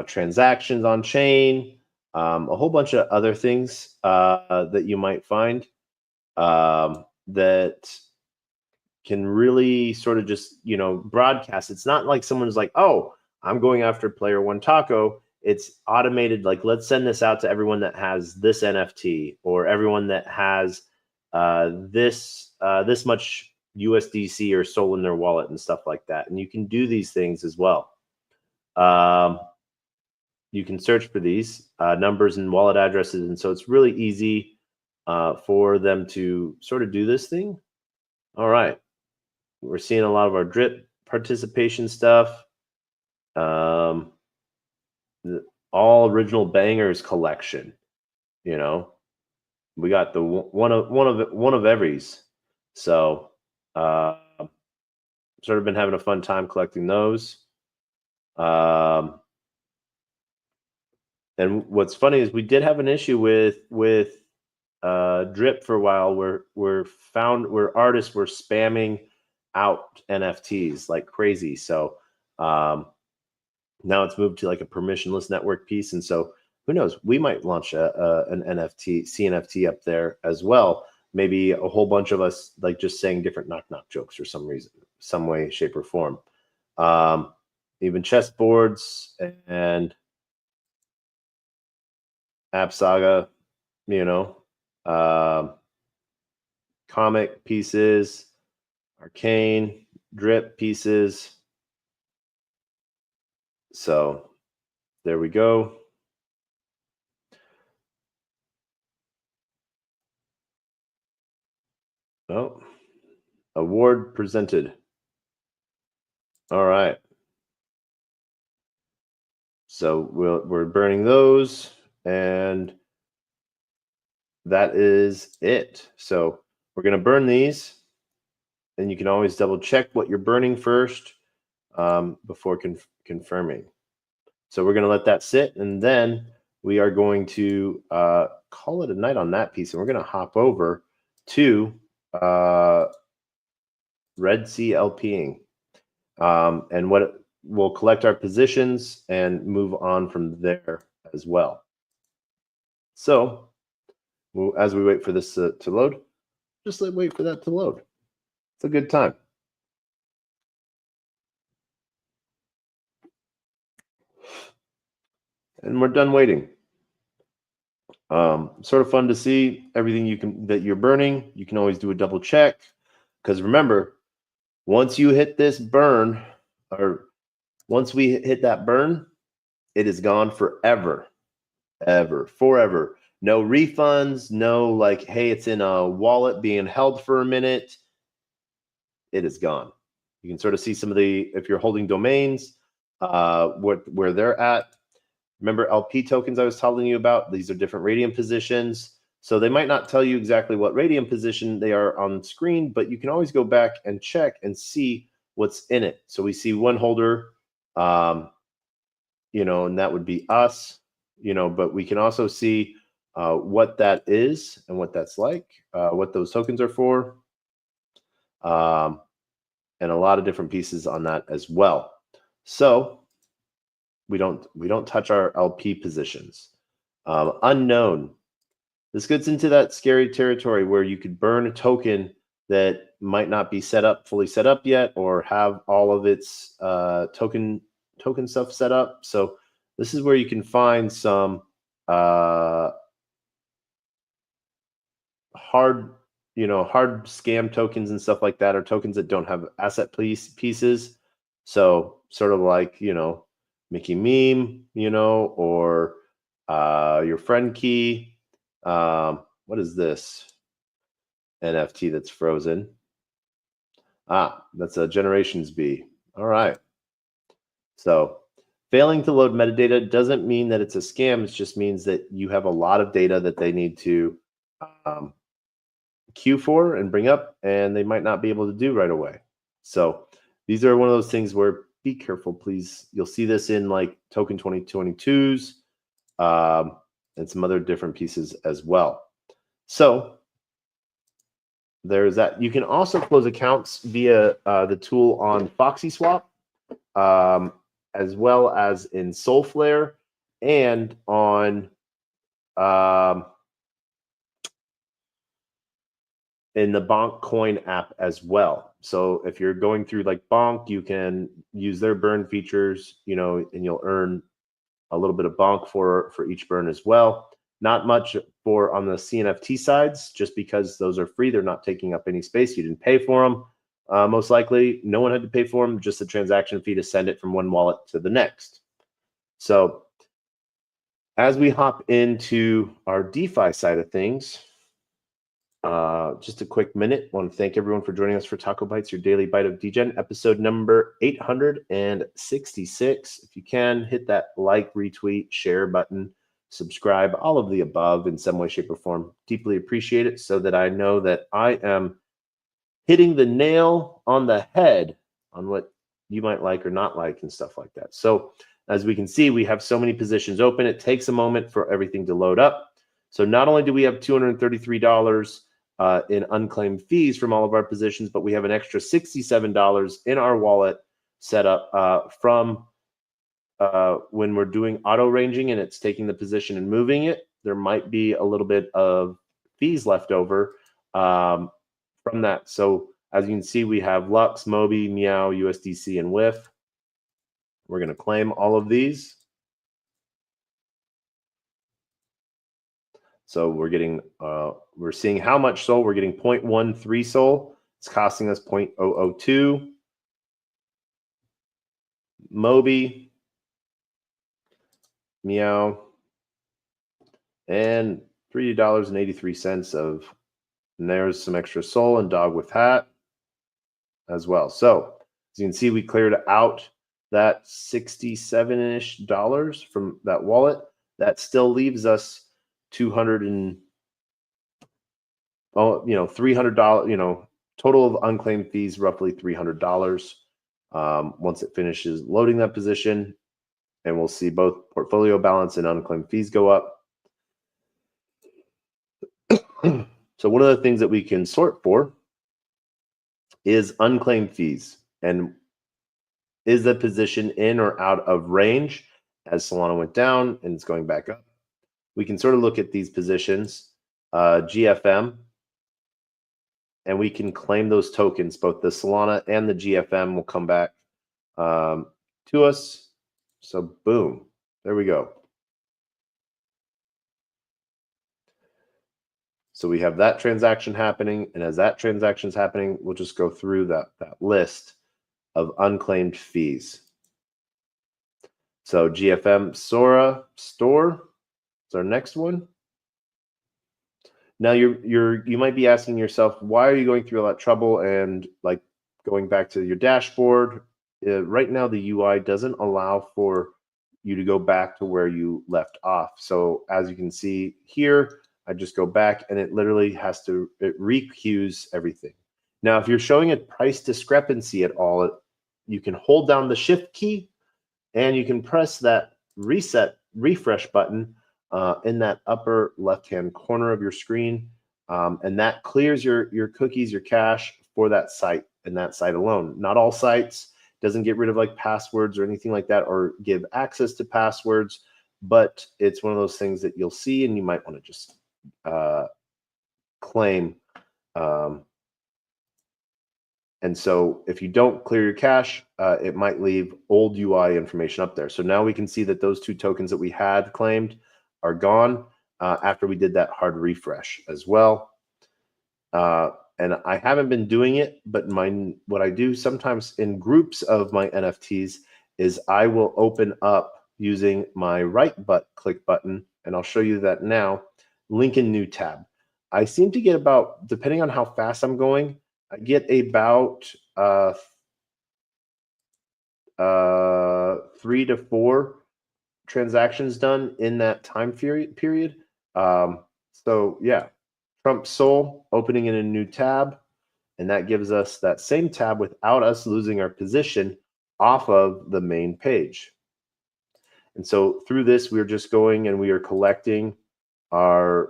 S1: transactions on chain, a whole bunch of other things that you might find that can really sort of just, broadcast. It's not like someone's like, oh, I'm going after player 1 Taco. It's automated. Like, let's send this out to everyone that has this NFT or everyone that has this much USDC or Sol in their wallet and stuff like that. And you can do these things as well. You can search for these numbers and wallet addresses. And so it's really easy for them to sort of do this thing. All right. We're seeing a lot of our drip participation stuff. All original bangers collection. We got the one of everys. So sort of been having a fun time collecting those. And what's funny is we did have an issue with drip for a while where artists were spamming out NFTs like crazy. So now it's moved to like a permissionless network piece. And so who knows, we might launch an CNFT up there as well. Maybe a whole bunch of us like just saying different knock jokes for some reason, some way, shape, or form. Even chessboards and App Saga, comic pieces, arcane, drip pieces. So there we go. Oh, award presented. All right. So we're burning those, and that is it. So we're going to burn these, and you can always double check what you're burning first before confirming. So we're going to let that sit, and then we are going to call it a night on that piece, and we're going to hop over to Red Sea LPing, and we'll collect our positions and move on from there as well. So as we wait for this to load, just wait for that to load. It's a good time. And we're done waiting. Sort of fun to see everything that you're burning. You can always do a double check, because remember, once you hit this burn, or once we hit that burn, it is gone forever, forever. No refunds, no like, hey, it's in a wallet being held for a minute. It is gone. You can sort of see some of if you're holding domains, where they're at. Remember LP tokens I was telling you about? These are different radium positions. So they might not tell you exactly what radium position they are on screen, but you can always go back and check and see what's in it. So we see one holder, and that would be us, but we can also see what that is and what that's like, what those tokens are for, and a lot of different pieces on that as well. So we don't touch our LP positions. Unknown. This gets into that scary territory where you could burn a token that might not be fully set up yet, or have all of its token stuff set up. So this is where you can find some hard scam tokens and stuff like that, or tokens that don't have asset pieces. So sort of like, Mickey Meme, or your friend key. What is this NFT that's frozen? That's a Generations B. All right. So failing to load metadata doesn't mean that it's a scam. It just means that you have a lot of data that they need to queue for and bring up, and they might not be able to do right away. So these are one of those things where be careful, please. You'll see this in like token 2022s and some other different pieces as well. So there's that. You can also close accounts via the tool on FoxySwap, as well as in Soulflare, and on in the Bonk Coin app as well. So if you're going through like Bonk, you can use their burn features, and you'll earn a little bit of Bonk for each burn as well. Not much for on the CNFT sides, just because those are free. They're not taking up any space. You didn't pay for them. Most likely, no one had to pay for them, just a transaction fee to send it from one wallet to the next. So as we hop into our DeFi side of things, just a quick minute. I want to thank everyone for joining us for TacoBytes, your daily bite of Degen, episode number 866. If you can, hit that like, retweet, share button, subscribe, all of the above in some way, shape, or form. Deeply appreciate it, so that I know that I am hitting the nail on the head on what you might like or not like and stuff like that. So as we can see, we have so many positions open. It takes a moment for everything to load up. So not only do we have $233 in unclaimed fees from all of our positions, but we have an extra $67 in our wallet set up from when we're doing auto ranging and it's taking the position and moving it. There might be a little bit of fees left over from that. So as you can see, we have Lux, Mobi, Meow, USDC, and WIF. We're going to claim all of these. So we're seeing how much SOL. We're getting 0.13 SOL. It's costing us 0.002. Mobi, Meow, and $3.83 and there's some extra SOL and Dog with Hat as well. So as you can see, we cleared out that $67-ish from that wallet. That still leaves us oh, $300, total of unclaimed fees, roughly $300. Once it finishes loading that position, and we'll see both portfolio balance and unclaimed fees go up. So one of the things that we can sort for is unclaimed fees, and is the position in or out of range as Solana went down and it's going back up. We can sort of look at these positions, GFM, and we can claim those tokens. Both the Solana and the GFM will come back to us. So boom, there we go. So we have that transaction happening, and as that transaction is happening, we'll just go through that list of unclaimed fees. So GFM Sora Store is our next one. Now you might be asking yourself, why are you going through all that trouble and like going back to your dashboard? Right now the UI doesn't allow for you to go back to where you left off. So as you can see here, I just go back and it literally it re-queues everything. Now, if you're showing a price discrepancy at all, you can hold down the shift key and you can press that refresh button in that upper left-hand corner of your screen. And that clears your cookies, your cache for that site and that site alone. Not all sites, doesn't get rid of like passwords or anything like that or give access to passwords, but it's one of those things that you'll see and you might want to just claim. And so if you don't clear your cache, it might leave old UI information up there. So now we can see that those two tokens that we had claimed are gone after we did that hard refresh as well. And I haven't been doing it, but what I do sometimes in groups of my NFTs is I will open up using my click button, and I'll show you that now, link in new tab. I seem to get about, depending on how fast I'm going, I get about 3 to 4 transactions done in that time period. So yeah, Trump Sol opening in a new tab, and that gives us that same tab without us losing our position off of the main page. And so through this, we're just going and we are collecting our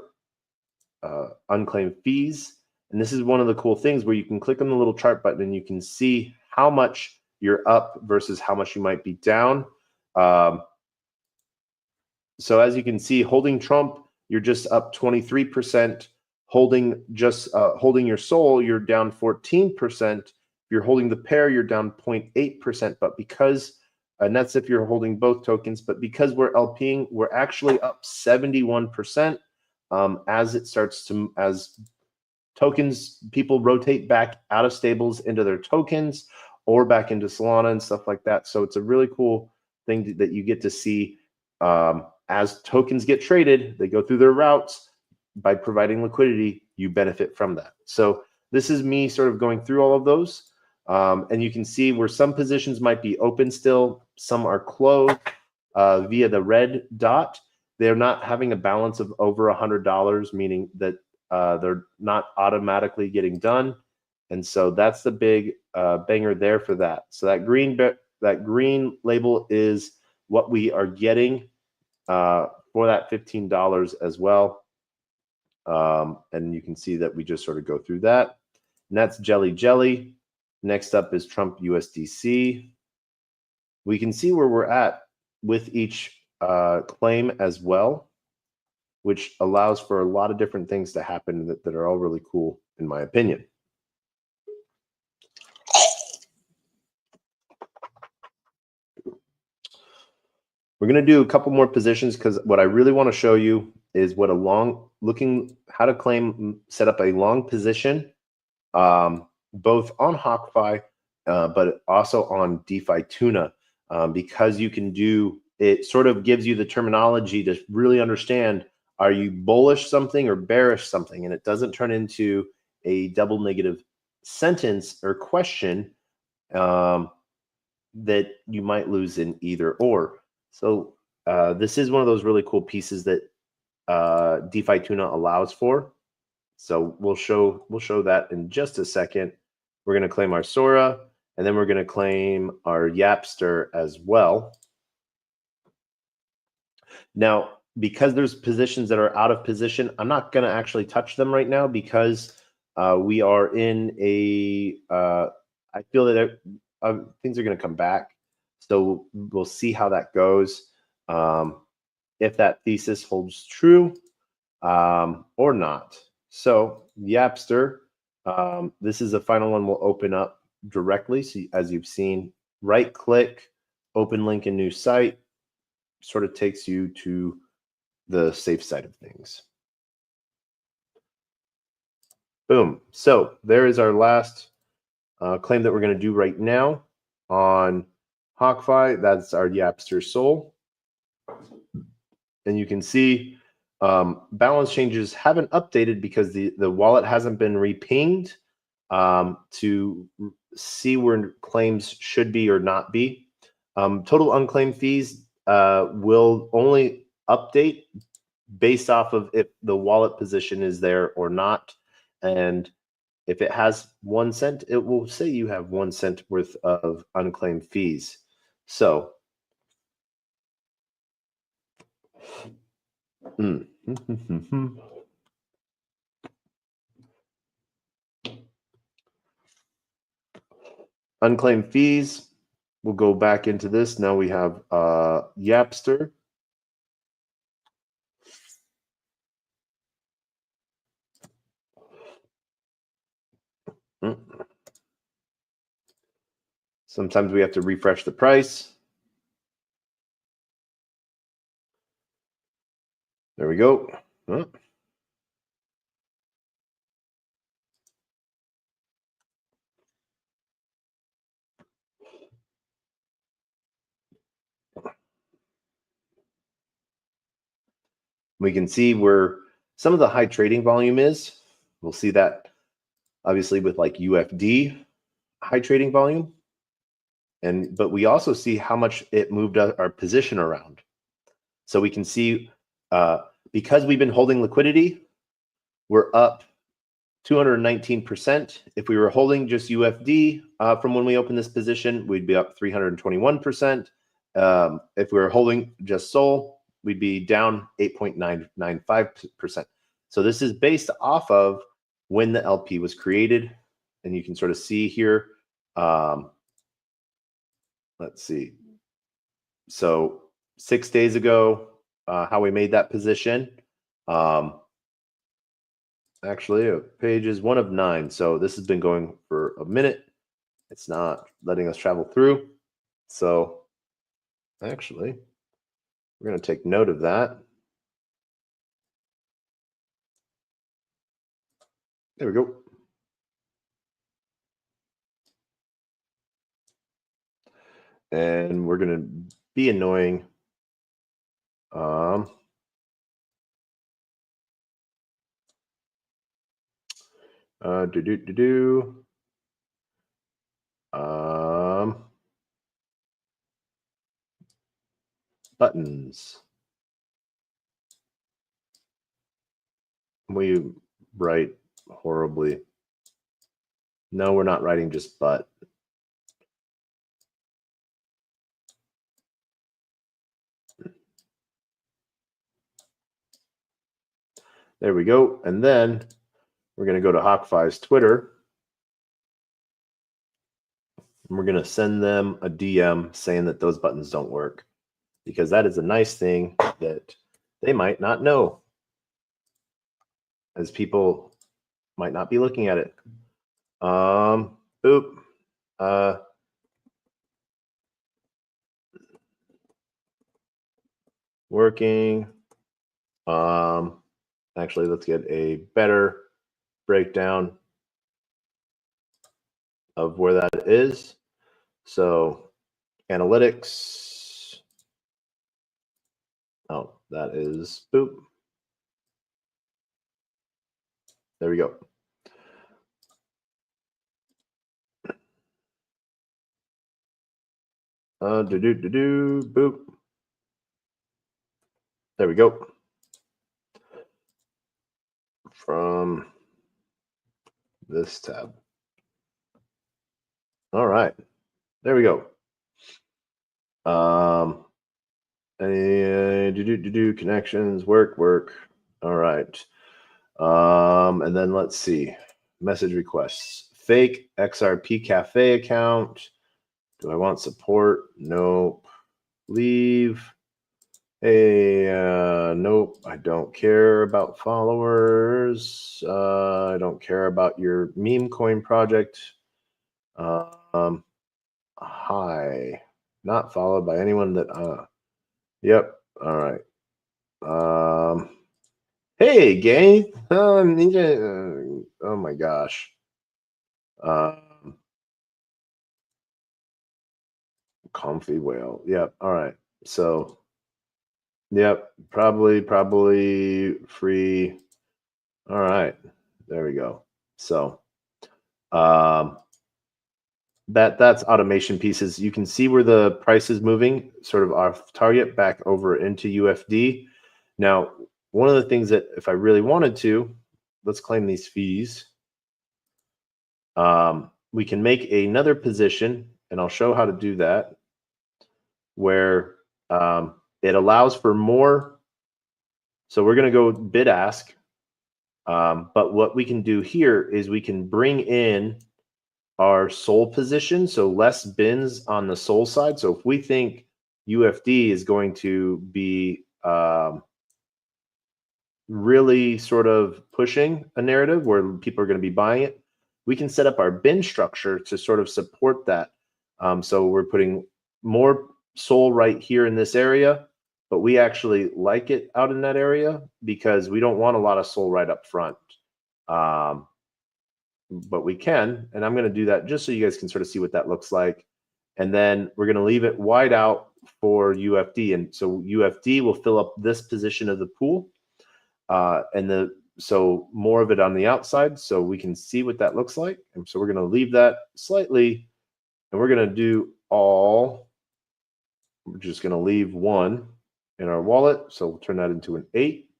S1: unclaimed fees. And this is one of the cool things where you can click on the little chart button and you can see how much you're up versus how much you might be down. So as you can see, holding Trump, you're just up 23%. Holding your Sol, you're down 14%. If you're holding the pair, you're down 0.8%. But because, and that's if you're holding both tokens, but because we're LPing, we're actually up 71%. As tokens, people rotate back out of stables into their tokens or back into Solana and stuff like that. So it's a really cool thing that you get to see as tokens get traded, they go through their routes. By providing liquidity, you benefit from that. So this is me sort of going through all of those. And you can see where some positions might be open still, some are closed via the red dot. They're not having a balance of over $100, meaning that they're not automatically getting done. And so that's the big banger there for that. So that green label is what we are getting for that $15 as well. And you can see that we just sort of go through that. And that's Jelly. Next up is Trump USDC. We can see where we're at with each claim as well, which allows for a lot of different things to happen that are all really cool, in my opinion. We're going to do a couple more positions because what I really want to show you is what how to set up a long position, both on HawkFi, but also on DeFi Tuna, because you can it sort of gives you the terminology to really understand, are you bullish something or bearish something? And it doesn't turn into a double negative sentence or question that you might lose in either or. So this is one of those really cool pieces that DeFi Tuna allows for. So we'll show that in just a second. We're going to claim our Sora, and then we're going to claim our Yapster as well. Now, because there's positions that are out of position, I'm not going to actually touch them right now because we are in a, I feel that things are going to come back. So we'll see how that goes. If that thesis holds true or not. So Yapster, this is the final one we'll open up directly. So as you've seen, right click, open link in new site, sort of takes you to the safe side of things. Boom. So there is our last claim that we're going to do right now on HawkFi. That's our Yapster Soul. And you can see balance changes haven't updated because the wallet hasn't been repinged to see where claims should be or not be. Total unclaimed fees will only update based off of if the wallet position is there or not. And if it has 1 cent, it will say you have 1 cent worth of unclaimed fees. So unclaimed fees, we'll go back into this. Now we have Yapster. Sometimes we have to refresh the price. There we go. We can see where some of the high trading volume is. We'll see that obviously with like UFD high trading volume. But we also see how much it moved our position around. So we can see because we've been holding liquidity, we're up 219%. If we were holding just UFD from when we opened this position, we'd be up 321%. If we were holding just SOL, we'd be down 8.995%. So this is based off of when the LP was created. And you can sort of see here, let's see. So 6 days ago, how we made that position. Actually, page is 1 of 9. So this has been going for a minute. It's not letting us travel through. So actually, we're going to take note of that. There we go. And we're going to be annoying. Buttons. We write horribly. No, we're not writing just but. There we go. And then we're going to go to HawkFi's Twitter. And we're going to send them a DM saying that those buttons don't work. Because that is a nice thing that they might not know, as people might not be looking at it. Working. Actually, let's get a better breakdown of where that is. So analytics. Oh, that is boop. There we go. Boop. There we go. From this tab. All right, there we go. Connections, work. All right. And then let's see, message requests, fake XRP cafe account. Do I want support? Nope. Leave. Hey, nope. I don't care about followers. I don't care about your meme coin project. Hi. Not followed by anyone that, yep. All right. Hey, gang. Ninja. Oh my gosh. Comfy whale. Yep. All right. So, yep. Probably free. All right. There we go. So, that's automation pieces. You can see where the price is moving, sort of off target back over into UFD. Now, one of the things that if I really wanted to, let's claim these fees. We can make another position, and I'll show how to do that, where it allows for more. So we're going to go bid ask. But what we can do here is we can bring in our SOL position, so less bins on the SOL side. So if we think UFD is going to be really sort of pushing a narrative where people are going to be buying it, we can set up our bin structure to sort of support that. So we're putting more SOL right here in this area, but we actually like it out in that area because we don't want a lot of SOL right up front. But we can, and I'm going to do that just so you guys can sort of see what that looks like. And then we're going to leave it wide out for UFD. And so UFD will fill up this position of the pool. So more of it on the outside so we can see what that looks like. And so we're going to leave that slightly, and we're going to do all. We're just going to leave 1 in our wallet. So we'll turn that into an 8.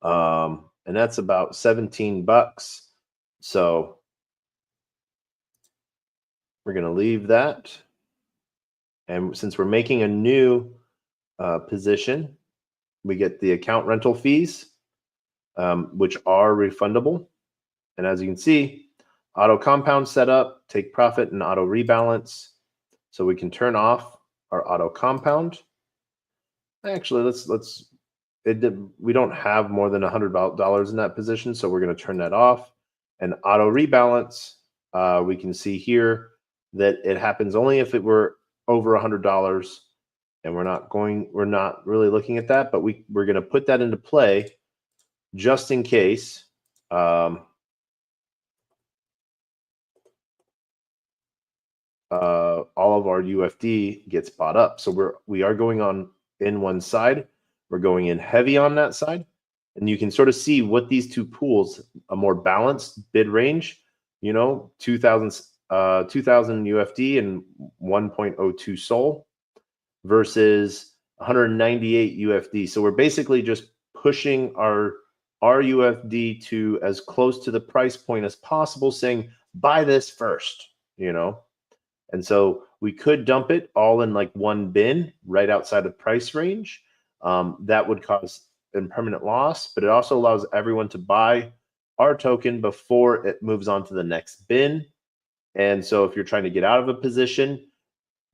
S1: And that's about $17. So we're going to leave that. And since we're making a new position, we get the account rental fees, which are refundable. And as you can see, auto compound setup, take profit, and auto rebalance. So we can turn off our auto compound. Actually, we don't have more than $100 in that position, so we're going to turn that off. And auto rebalance, we can see here that it happens only if it were over $100, and we're not really looking at that, but we're going to put that into play just in case. All of our UFD gets bought up. So we are going on in one side. We're going in heavy on that side. And you can sort of see what these two pools, a more balanced bid range, 2,000 UFD and 1.02 SOL versus 198 UFD. So we're basically just pushing our UFD to as close to the price point as possible, saying, buy this first, And so we could dump it all in like one bin right outside of price range. That would cause impermanent loss, but it also allows everyone to buy our token before it moves on to the next bin. And so if you're trying to get out of a position,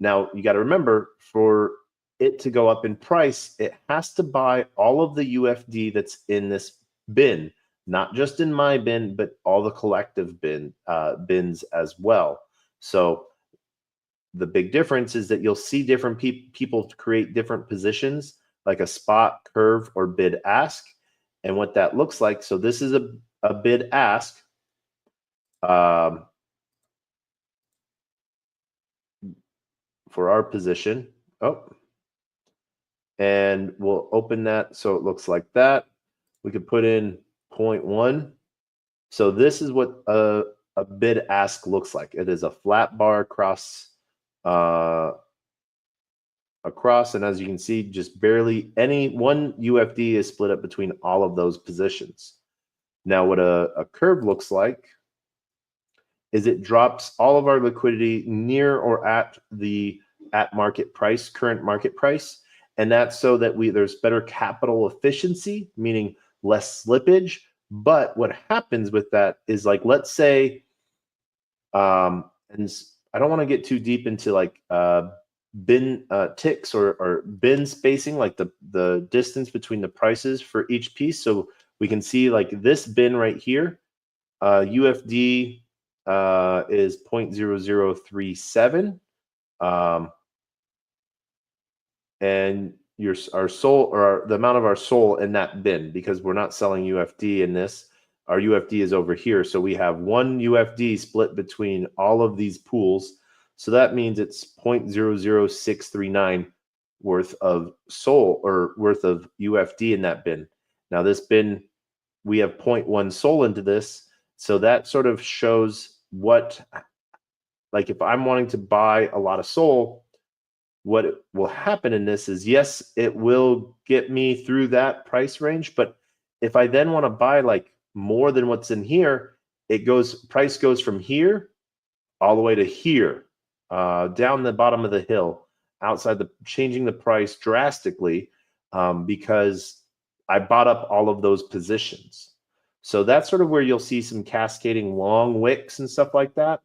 S1: now you got to remember, for it to go up in price, it has to buy all of the UFD that's in this bin, not just in my bin, but all the collective bins as well. So the big difference is that you'll see different people create different positions, like a spot, curve, or bid ask, and what that looks like. So this is a bid ask. For our position. And we'll open that so it looks like that. We could put in 0.1. So this is what a bid ask looks like. It is a flat bar across, and as you can see, just barely any one UFD is split up between all of those positions. Now, what a curve looks like is it drops all of our liquidity near or at the market price, current market price. And that's so that there's better capital efficiency, meaning less slippage. But what happens with that is, like, let's say, and I don't want to get too deep into like bin ticks or bin spacing, like the distance between the prices for each piece. So we can see like this bin right here, UFD is 0.0037, and our SOL, or the amount of our SOL in that bin, because we're not selling UFD in this, our UFD is over here. So we have one UFD split between all of these pools. So that means it's 0.00639 worth of SOL, or worth of UFD in that bin. Now this bin, we have 0.1 SOL into this. So that sort of shows what, like, if I'm wanting to buy a lot of SOL, what will happen in this is, yes, it will get me through that price range. But if I then want to buy like more than what's in here, price goes from here all the way to here, down the bottom of the hill, changing the price drastically, because I bought up all of those positions. So that's sort of where you'll see some cascading long wicks and stuff like that.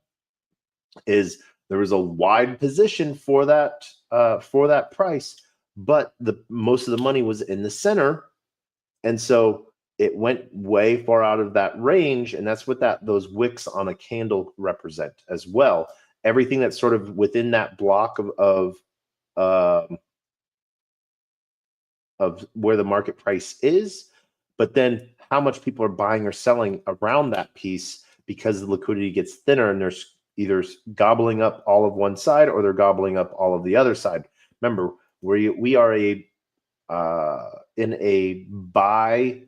S1: Is there was a wide position for that price, but most of the money was in the center, and so it went way far out of that range, and that's what those wicks on a candle represent as well. Everything that's sort of within that block of where the market price is, but then how much people are buying or selling around that piece, because the liquidity gets thinner and there's either gobbling up all of one side or they're gobbling up all of the other side. Remember, we are in a buy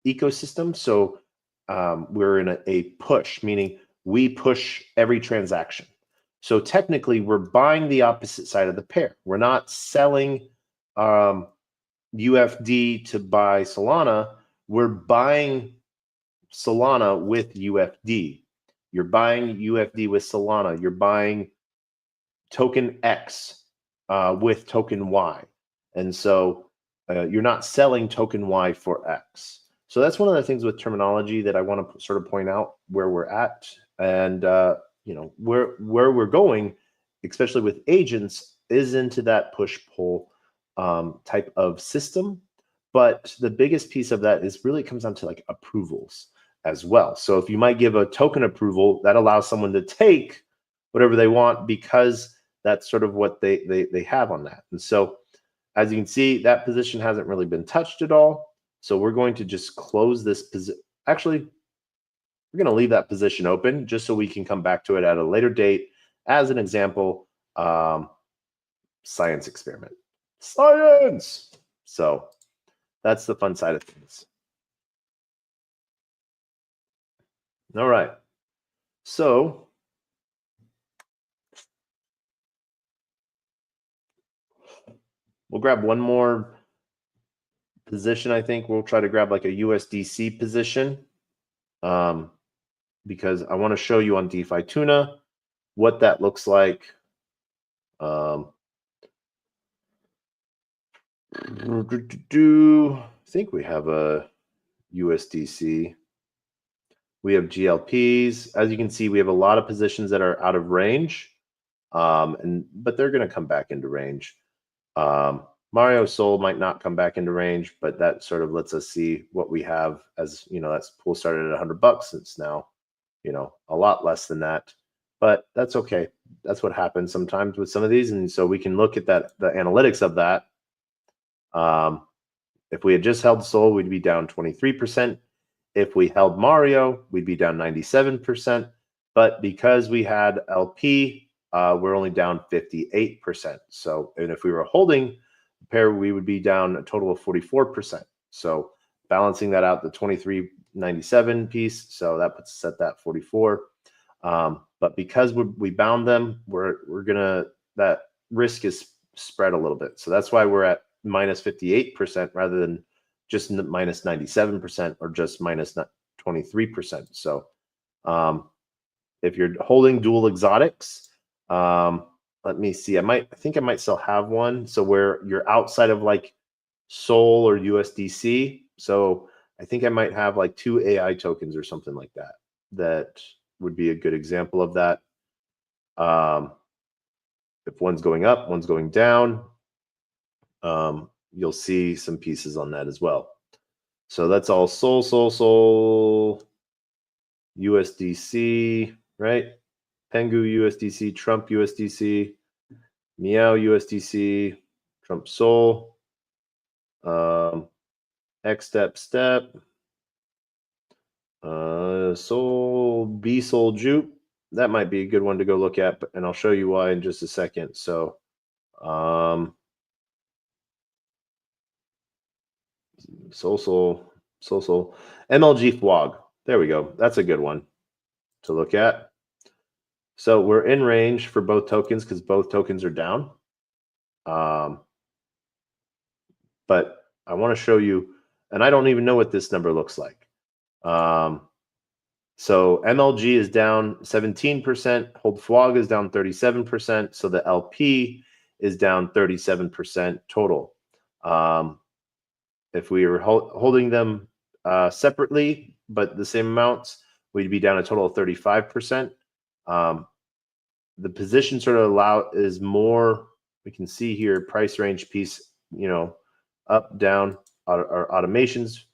S1: ecosystem. So we're in a push, meaning we push every transaction. So technically, we're buying the opposite side of the pair. We're not selling UFD to buy Solana. We're buying Solana with UFD. You're buying UFD with Solana. You're buying token X with token Y. And so you're not selling token Y for X. So that's one of the things with terminology that I want to sort of point out where we're at, and you know, where we're going, especially with agents, is into that push-pull type of system. But the biggest piece of that is really comes down to like approvals as well. So if you might give a token approval, that allows someone to take whatever they want, because that's sort of what they have on that. And so as you can see, that position hasn't really been touched at all. So we're going to just close this position. Actually, we're going to leave that position open just so we can come back to it at a later date as an example. Science experiment. Science! So that's the fun side of things. All right. So we'll grab one more position. I think we'll try to grab like a USDC position, because I want to show you on DeFi Tuna what that looks like. I think we have a USDC. We have GLPs. As you can see, we have a lot of positions that are out of range, but they're going to come back into range. Mario Sol might not come back into range, but that sort of lets us see what we have. As you know, that pool started at $100. It's now, you know, a lot less than that, but that's okay. That's what happens sometimes with some of these. And so we can look at the analytics of that. If we had just held Sol, we'd be down 23%. If we held Mario, we'd be down 97%. But because we had LP, we're only down 58%. So, and if we were holding the pair, we would be down a total of 44%. So balancing that out, the 23.97 piece, so that puts us at that 44. But because we bound them, we're gonna, that risk is spread a little bit. So that's why we're at minus 58% rather than just minus 97% or just minus 23%. So if you're holding dual exotics, let me see. I think I might still have one. So where you're outside of like Sol or USDC. So I think I might have like 2 AI tokens or something like that. That would be a good example of that. If one's going up, one's going down, you'll see some pieces on that as well. So that's all Sol, USDC, right? Pengu USDC, Trump USDC, Meow USDC, Trump Sol, Xstep Step, Sol, B Sol Jupe. That might be a good one to go look at, and I'll show you why in just a second. So, Sol, MLG FWOG. There we go. That's a good one to look at. So we're in range for both tokens because both tokens are down. But I want to show you, and I don't even know what this number looks like. So MLG is down 17%, Hold FWOG is down 37%, so the LP is down 37% total. If we were holding them separately, but the same amounts, we'd be down a total of 35%. The position sort of is more, we can see here, price range piece, you know, up, down, our automations,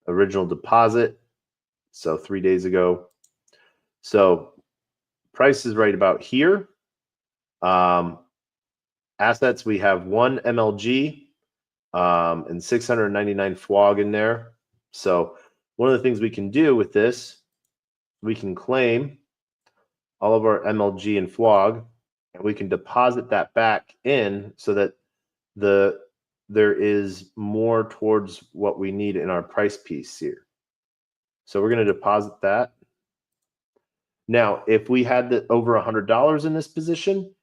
S1: original deposit. So 3 days ago. So price is right about here. Assets, we have 1 MLG and 699 FWOG in there. So one of the things we can do with this, we can claim all of our MLG and FWOG, and we can deposit that back in so that there is more towards what we need in our price piece here. So we're going to deposit that. Now, if we had over $100 in this position,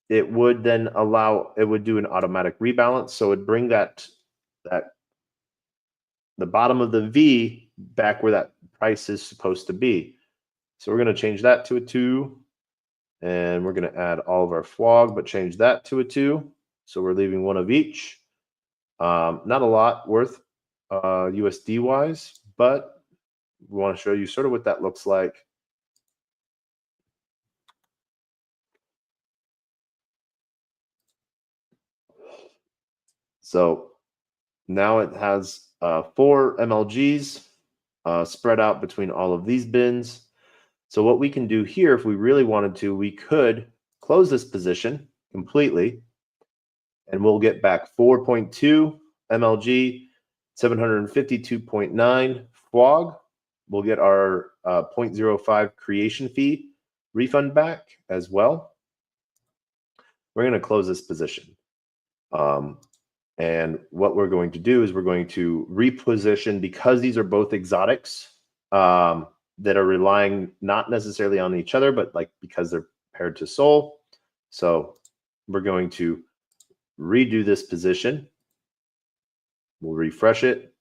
S1: it would then it would do an automatic rebalance. So it would bring the bottom of the V back where that price is supposed to be. So we're going to change that to a 2, and we're going to add all of our FWOG, but change that to a 2. So we're leaving 1 of each. Not a lot worth USD wise, but we want to show you sort of what that looks like. So now it has 4 MLGs spread out between all of these bins. So what we can do here, if we really wanted to, we could close this position completely, and we'll get back 4.2 MLG, 752.9 FWOG. We'll get our 0.05 creation fee refund back as well. We're going to close this position. And what we're going to do is we're going to reposition, because these are both exotics that are relying not necessarily on each other, but like because they're paired to Sol. So we're going to redo this position. We'll refresh it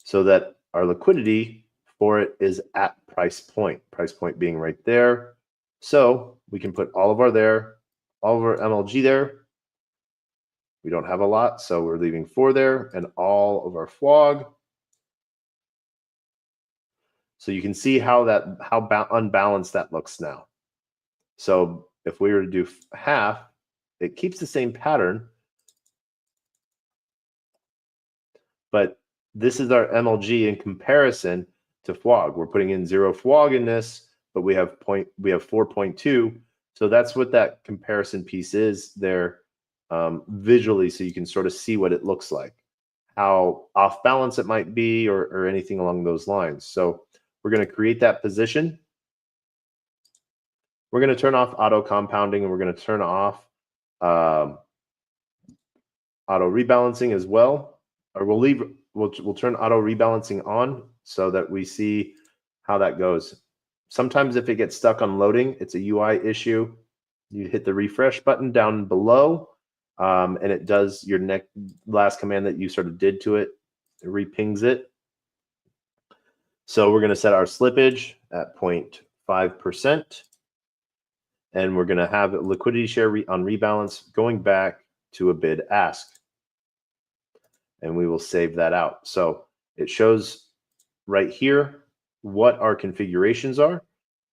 S1: so that our liquidity for it is at price point being right there. So we can put all of our MLG there. We don't have a lot, so we're leaving 4 there, and all of our FWOG. So you can see how unbalanced that looks now. So if we were to do half, it keeps the same pattern, but this is our MLG in comparison to FWOG. We're putting in 0 FWOG in this, but we have 4.2. So that's what that comparison piece is there visually, so you can sort of see what it looks like, how off balance it might be, or anything along those lines. So we're going to create that position. We're going to turn off auto compounding, and we're going to turn off auto rebalancing as well. Or we'll turn auto rebalancing on so that we see how that goes. Sometimes if it gets stuck on loading, it's a UI issue. you hit the refresh button down below, and it does your last command that you sort of did to it. It repings it. So we're going to set our slippage at 0.5%, and we're going to have liquidity share on rebalance going back to a bid ask, and we will save that out. So it shows right here what our configurations are.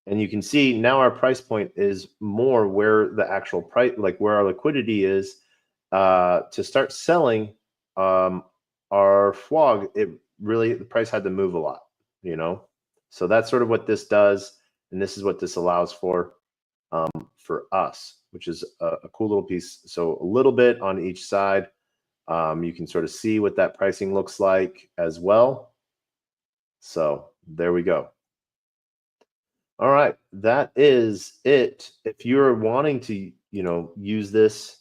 S1: And you can see now our price point is more where the actual price, like where our liquidity is to start selling our FWOG. It really, the price had to move a lot, you know? So that's sort of what this does. And this is what this allows for us, which is a cool little piece. So a little bit on each side. You can sort of see what that pricing looks like as well. So there we go. All right, that is it. If you're wanting to, use this,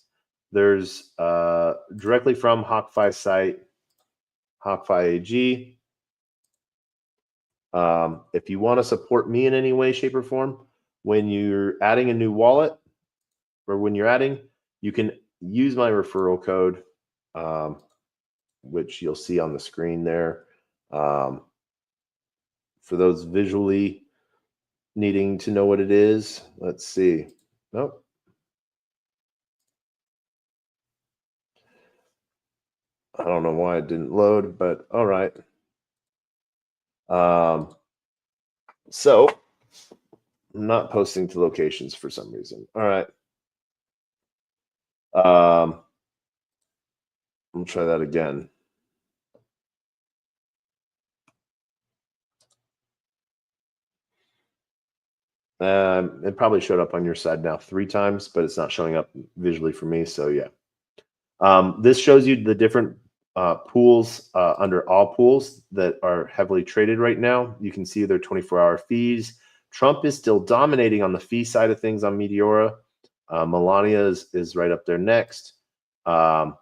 S1: there's directly from HawkFi site, HawkFi AG. If you want to support me in any way, shape, or form, when you're adding a new wallet, or when you're adding, you can use my referral code, which you'll see on the screen there. For those visually needing to know what it is, let's see. Nope. I don't know why it didn't load, but all right. So I'm not posting to locations for some reason. All right. I'll try that again. It probably showed up on your side now 3 times, but it's not showing up visually for me. So yeah. This shows you the different pools under all pools that are heavily traded right now. You can see their 24-hour fees. Trump is still dominating on the fee side of things on Meteora. Melania is right up there next. And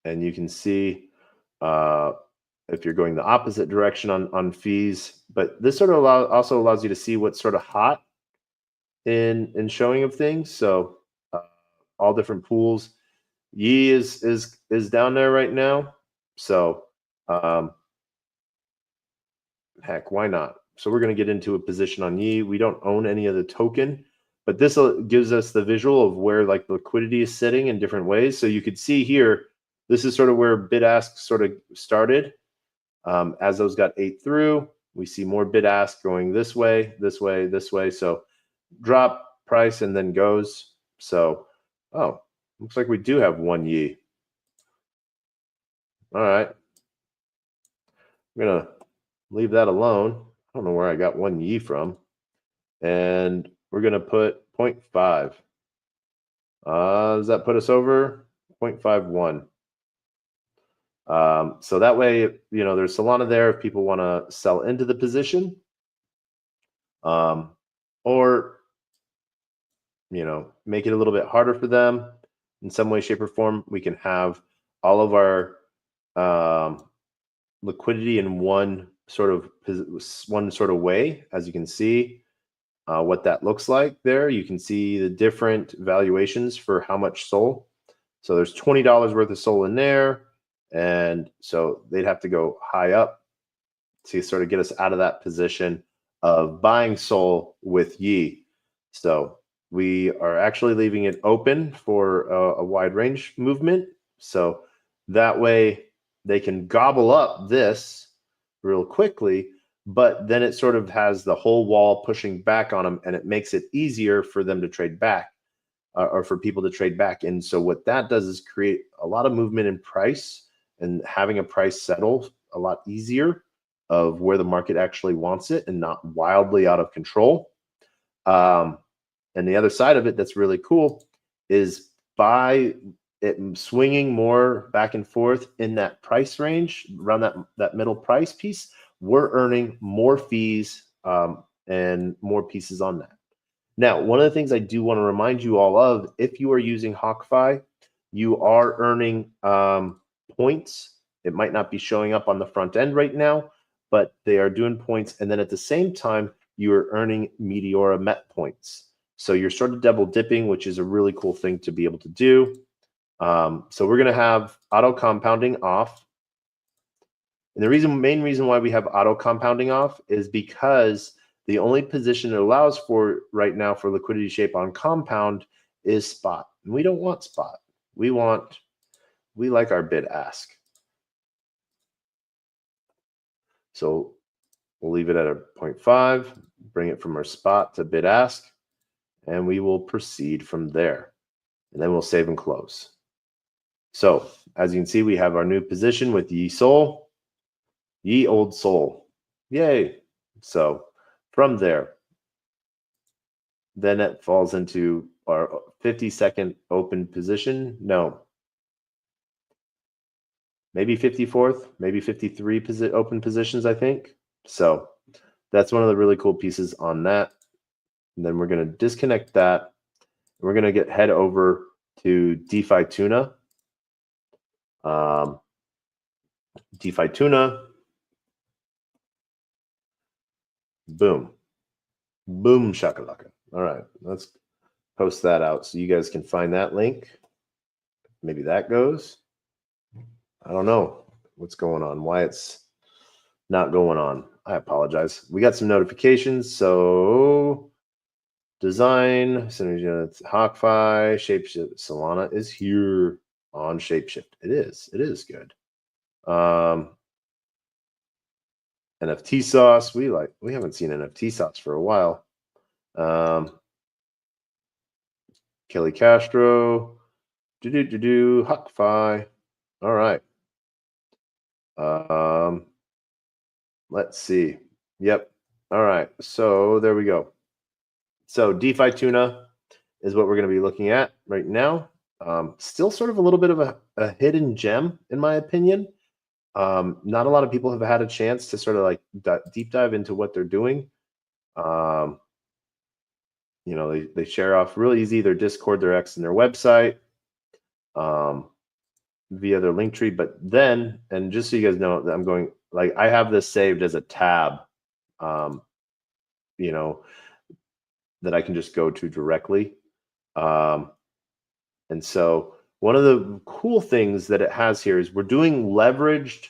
S1: you can see if you're going the opposite direction on fees. But this sort of also allows you to see what's sort of hot in showing of things. So all different pools. Yi is down there right now. So heck, why not? So we're going to get into a position on Yi. We don't own any of the token, but this gives us the visual of where like liquidity is sitting in different ways. So you could see here, this is sort of where bid ask sort of started. As those got ate through, we see more bid ask going this way, this way, this way. So drop price and then goes. So, oh, looks like we do have 1 Yi. All right. I'm going to leave that alone. I don't know where I got 1 Yi from. And we're going to put 0.5. Does that put us over? 0.51. So that way, there's Solana there if people want to sell into the position. Or, make it a little bit harder for them in some way, shape, or form. We can have all of our liquidity in one sort of way. As you can see what that looks like there. You can see the different valuations for how much SOL. So there's $20 worth of SOL in there. And so they'd have to go high up to sort of get us out of that position of buying SOL with Yi. So we are actually leaving it open for a wide range movement. So that way they can gobble up this real quickly, but then it sort of has the whole wall pushing back on them, and it makes it easier for them to trade back or for people to trade back. And so what that does is create a lot of movement in price and having a price settle a lot easier of where the market actually wants it and not wildly out of control. And the other side of it that's really cool is by it swinging more back and forth in that price range, around that middle price piece, we're earning more fees and more pieces on that. Now, one of the things I do want to remind you all of, if you are using HawkFi, you are earning points. It might not be showing up on the front end right now, but they are doing points. And then at the same time, you are earning Meteora Met points. So you're sort of double dipping, which is a really cool thing to be able to do. So we're going to have auto compounding off. And the main reason why we have auto compounding off is because the only position it allows for right now for liquidity shape on compound is spot. And we don't want spot. We like our bid ask. So we'll leave it at a 0.5, bring it from our spot to bid ask, and we will proceed from there. And then we'll save and close. So as you can see, we have our new position with ye soul, ye old soul. Yay. So from there, then it falls into our 52nd open position. No, maybe 54th, maybe 53 open positions, I think. So that's one of the really cool pieces on that. And then we're going to disconnect that. We're going to head over to DeFi Tuna. DeFi Tuna. Boom. Boom shakalaka. All right, let's post that out so you guys can find that link. Maybe that goes. I don't know what's going on, why it's not going on. I apologize. We got some notifications. So design, synergy, HawkFi, Shapeshift, Solana is here on Shapeshift. It is good. NFT sauce. We haven't seen NFT sauce for a while. Kelly Castro. HawkFi. All right. Let's see. Yep. All right. So there we go. So DeFi Tuna is what we're going to be looking at right now. Still sort of a little bit of a hidden gem, in my opinion. Not a lot of people have had a chance to sort of like deep dive into what they're doing. You know, they share off really easy their Discord, their X, and their website via their link tree. But then, and just so you guys know, that I'm going, like, I have this saved as a tab, you know, that I can just go to directly. And so one of the cool things that it has here is we're doing leveraged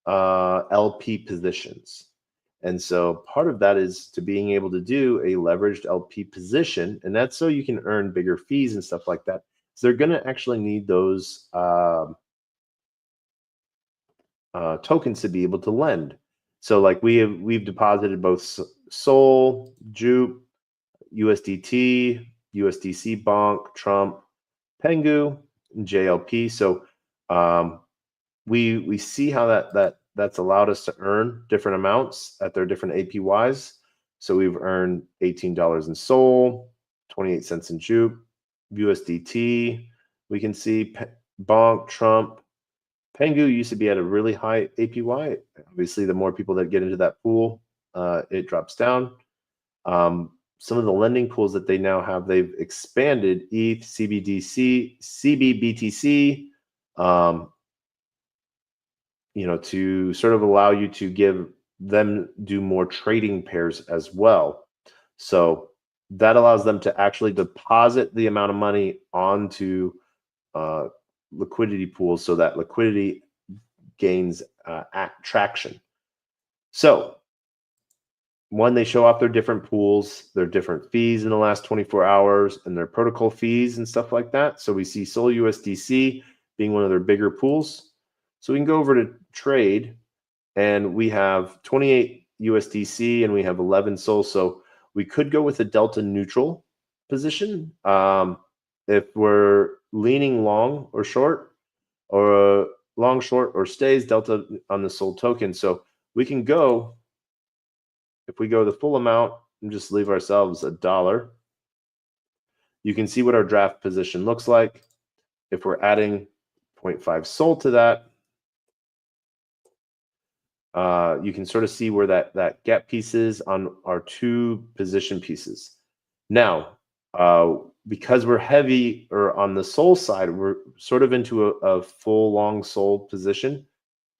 S1: LP positions. And so part of that is to being able to do a leveraged LP position. And that's so you can earn bigger fees and stuff like that. So they're going to actually need those tokens to be able to lend. So like we've deposited both Sol, Jupe, USDT, USDC, Bonk, Trump, Pengu, and JLP. So we see how that's allowed us to earn different amounts at their different APYs. So we've earned $18 in Sol, 28 cents in Jupe, USDT. We can see Bonk, Trump, Pengu used to be at a really high APY. Obviously, the more people that get into that pool, it drops down. Some of the lending pools that they now have, they've expanded ETH, CBDC, CBBTC, you know, to sort of allow you to give them do more trading pairs as well. So that allows them to actually deposit the amount of money onto liquidity pools so that liquidity gains traction. So when they show off their different pools, their different fees in the last 24 hours and their protocol fees and stuff like that. So we see Sol USDC being one of their bigger pools. So we can go over to trade and we have 28 USDC and we have 11 Sol. So we could go with a delta neutral position. If we're leaning long or short, or long, short, or stays delta on the Sol token. So we can go, if we go the full amount and just leave ourselves $1, you can see what our draft position looks like. If we're adding 0.5 Sol to that, you can sort of see where that gap piece is on our two position pieces. Now, because we're heavy or on the Sol side, we're sort of into a full long Sol position.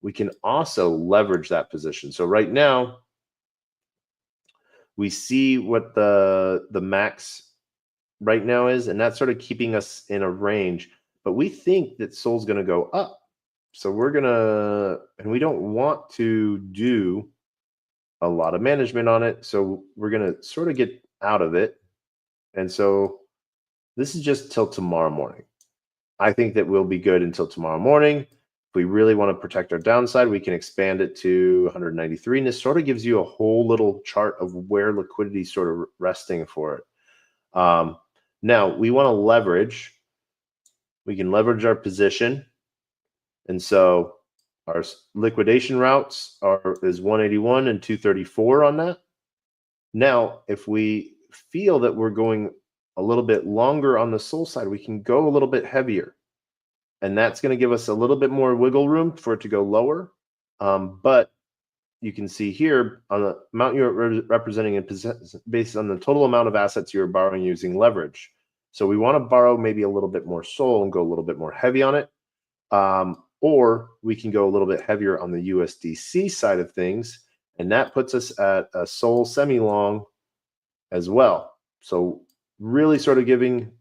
S1: We can also leverage that position. So right now, We see what the max right now is, and that's sort of keeping us in a range. But we think that Sol's going to go up. So we're going to, and we don't want to do a lot of management on it. So we're going to sort of get out of it. And so this is just till tomorrow morning. I think that we'll be good until tomorrow morning. If we really want to protect our downside, we can expand it to 193. And this sort of gives you a whole little chart of where liquidity is sort of resting for it. Now we want to leverage. We can leverage our position. And so our liquidation routes is 181 and 234 on that. Now, if we feel that we're going a little bit longer on the Sol side, we can go a little bit heavier. And that's going to give us a little bit more wiggle room for it to go lower. But you can see here on the amount you're representing based on the total amount of assets you're borrowing using leverage. So we want to borrow maybe a little bit more Sol and go a little bit more heavy on it. Or we can go a little bit heavier on the USDC side of things. And that puts us at a Sol semi-long as well. So really sort of giving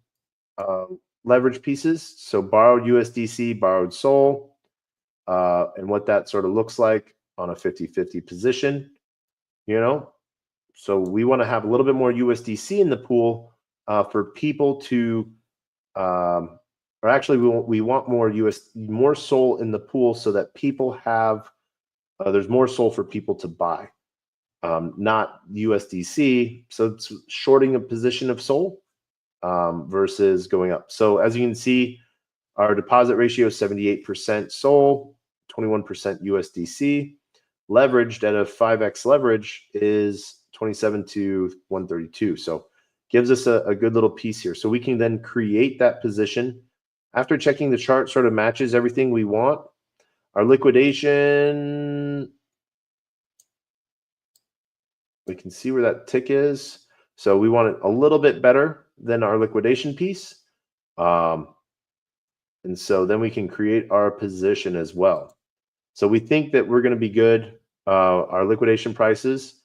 S1: leverage pieces. So borrowed USDC, borrowed Sol, and what that sort of looks like on a 50-50 position, you know. So we want to have a little bit more USDC in the pool for people to, or actually we want more Sol in the pool so that people have, there's more Sol for people to buy, not USDC. So it's shorting a position of Sol versus going up. So as you can see, our deposit ratio is 78% Sol, 21% USDC. Leveraged at a 5x leverage is 27 to 132. So gives us a good little piece here. So we can then create that position. After checking the chart, sort of matches everything we want. Our liquidation, we can see where that tick is. So we want it a little bit better than our liquidation piece. And so then we can create our position as well. So we think that we're going to be good. Our liquidation prices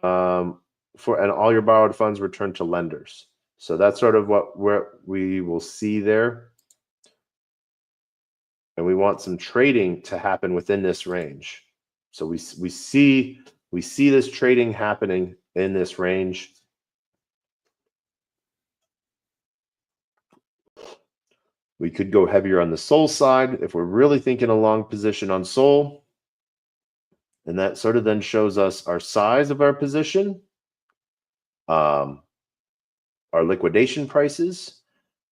S1: and all your borrowed funds returned to lenders. So that's sort of where we will see there. And we want some trading to happen within this range. So we see this trading happening in this range. We could go heavier on the Sol side if we're really thinking a long position on Sol. And that sort of then shows us our size of our position, our liquidation prices,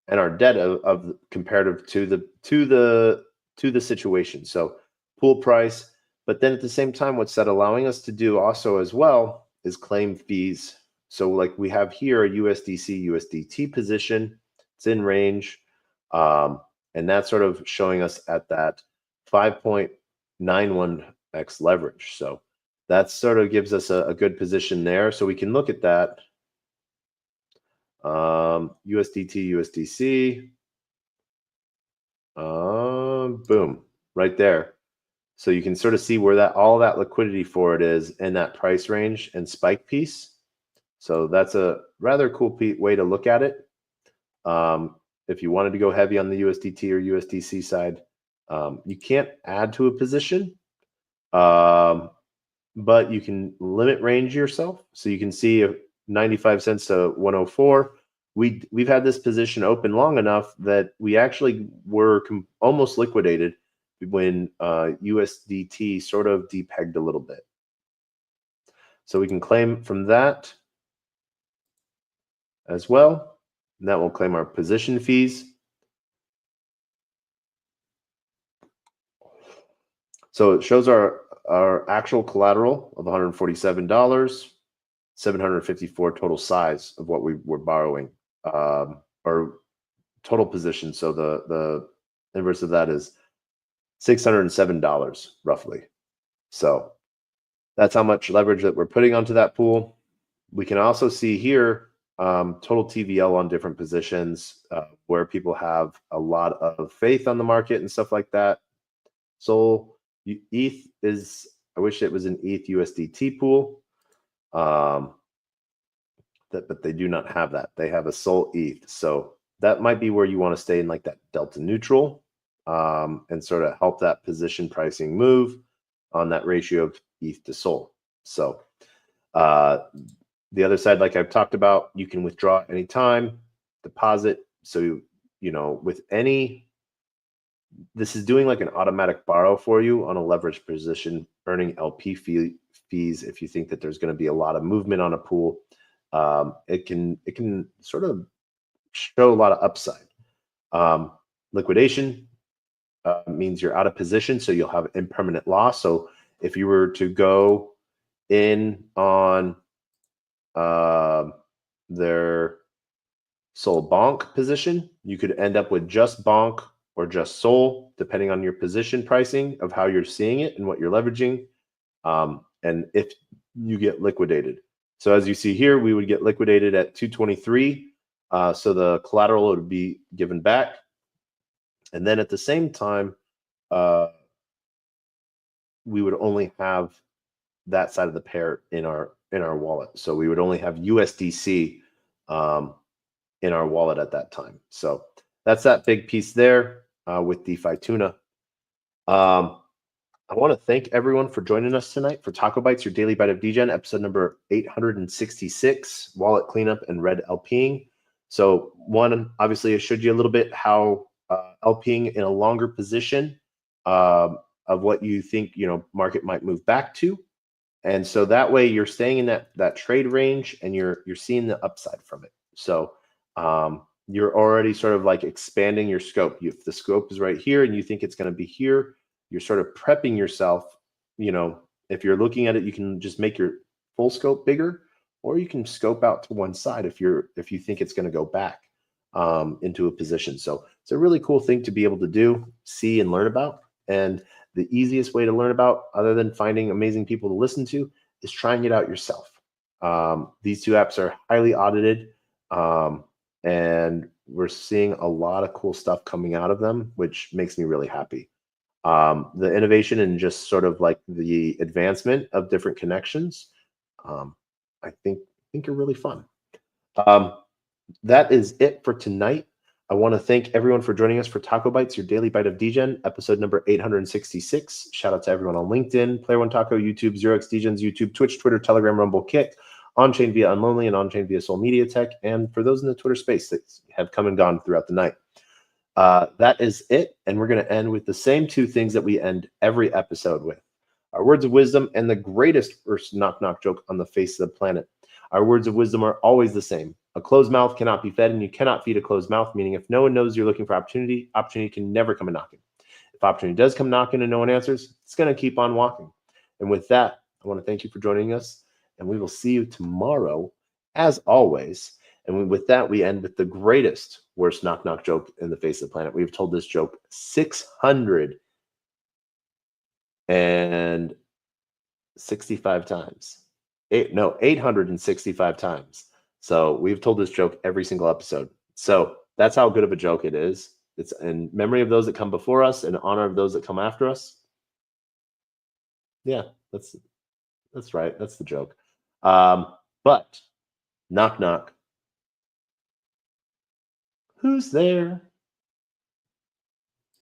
S1: and our debt of comparative to the situation. So pool price, but then at the same time, what's that allowing us to do also as well is claim fees. So like we have here a USDC USDT position, it's in range. And that's sort of showing us at that 5.91x leverage. So that sort of gives us a good position there. So we can look at that. USDT, USDC. Boom, right there. So you can sort of see where all that liquidity for it is in that price range and spike piece. So that's a rather cool way to look at it. If you wanted to go heavy on the USDT or USDC side, you can't add to a position, but you can limit range yourself. So you can see 95 cents to 104. We've had this position open long enough that we actually were almost liquidated when USDT sort of depegged a little bit. So we can claim from that as well. And that will claim our position fees. So it shows our actual collateral of $147, 754 total size of what we were borrowing, or total position. So the inverse of that is $607 roughly. So that's how much leverage that we're putting onto that pool. We can also see here total TVL on different positions where people have a lot of faith on the market and stuff like that. So ETH is, I wish it was an ETH USDT pool. But they do not have that. They have a SOL ETH. So that might be where you want to stay in like that delta neutral, and sort of help that position pricing move on that ratio of ETH to SOL. So the other side, like I've talked about, you can withdraw anytime, deposit. So, you know, with any, this is doing like an automatic borrow for you on a leverage position, earning LP fees if you think that there's going to be a lot of movement on a pool. It can sort of show a lot of upside. Liquidation means you're out of position, so you'll have impermanent loss. So if you were to go in on their SOL bonk position, you could end up with just bonk or just SOL, depending on your position pricing of how you're seeing it and what you're leveraging, and if you get liquidated. So as you see here, we would get liquidated at 223. So the collateral would be given back. And then at the same time, we would only have that side of the pair in our wallet. So we would only have USDC in our wallet at that time. So that's that big piece there with DeFi Tuna. I want to thank everyone for joining us tonight for TacoBytes, your Daily Bite of Degen, episode number 866, Wallet Cleanup and Red LPing. So one, obviously, I showed you a little bit how LPing in a longer position of what you think, you know, market might move back to. And so that way you're staying in that trade range and you're seeing the upside from it. So you're already sort of like expanding your scope. If the scope is right here and you think it's going to be here, you're sort of prepping yourself. You know, if you're looking at it, you can just make your full scope bigger, or you can scope out to one side if you think it's going to go back into a position. So it's a really cool thing to be able to do, see, and learn about. And the easiest way to learn about, other than finding amazing people to listen to, is trying it out yourself. These two apps are highly audited, and we're seeing a lot of cool stuff coming out of them, which makes me really happy. The innovation and just sort of like the advancement of different connections, I think are really fun. That is it for tonight. I want to thank everyone for joining us for TacoBytes, your Daily Bite of Degen, episode number 866. Shout out to everyone on LinkedIn, Player One Taco, YouTube, 0xDegens, YouTube, Twitch, Twitter, Telegram, Rumble, Kick, on-chain via Unlonely, and on-chain via Soul Media Tech, and for those in the Twitter space that have come and gone throughout the night. That is it, and we're going to end with the same two things that we end every episode with. Our words of wisdom and the greatest first knock-knock joke on the face of the planet. Our words of wisdom are always the same. A closed mouth cannot be fed, and you cannot feed a closed mouth, meaning if no one knows you're looking for opportunity, opportunity can never come knocking. If opportunity does come knocking and no one answers, it's going to keep on walking. And with that, I want to thank you for joining us, and we will see you tomorrow, as always. And with that, we end with the greatest worst knock-knock joke in the face of the planet. We've told this joke 665 times. 865 times. So we've told this joke every single episode. So that's how good of a joke it is. It's in memory of those that come before us, in honor of those that come after us. Yeah, that's right. That's the joke. But knock knock. Who's there?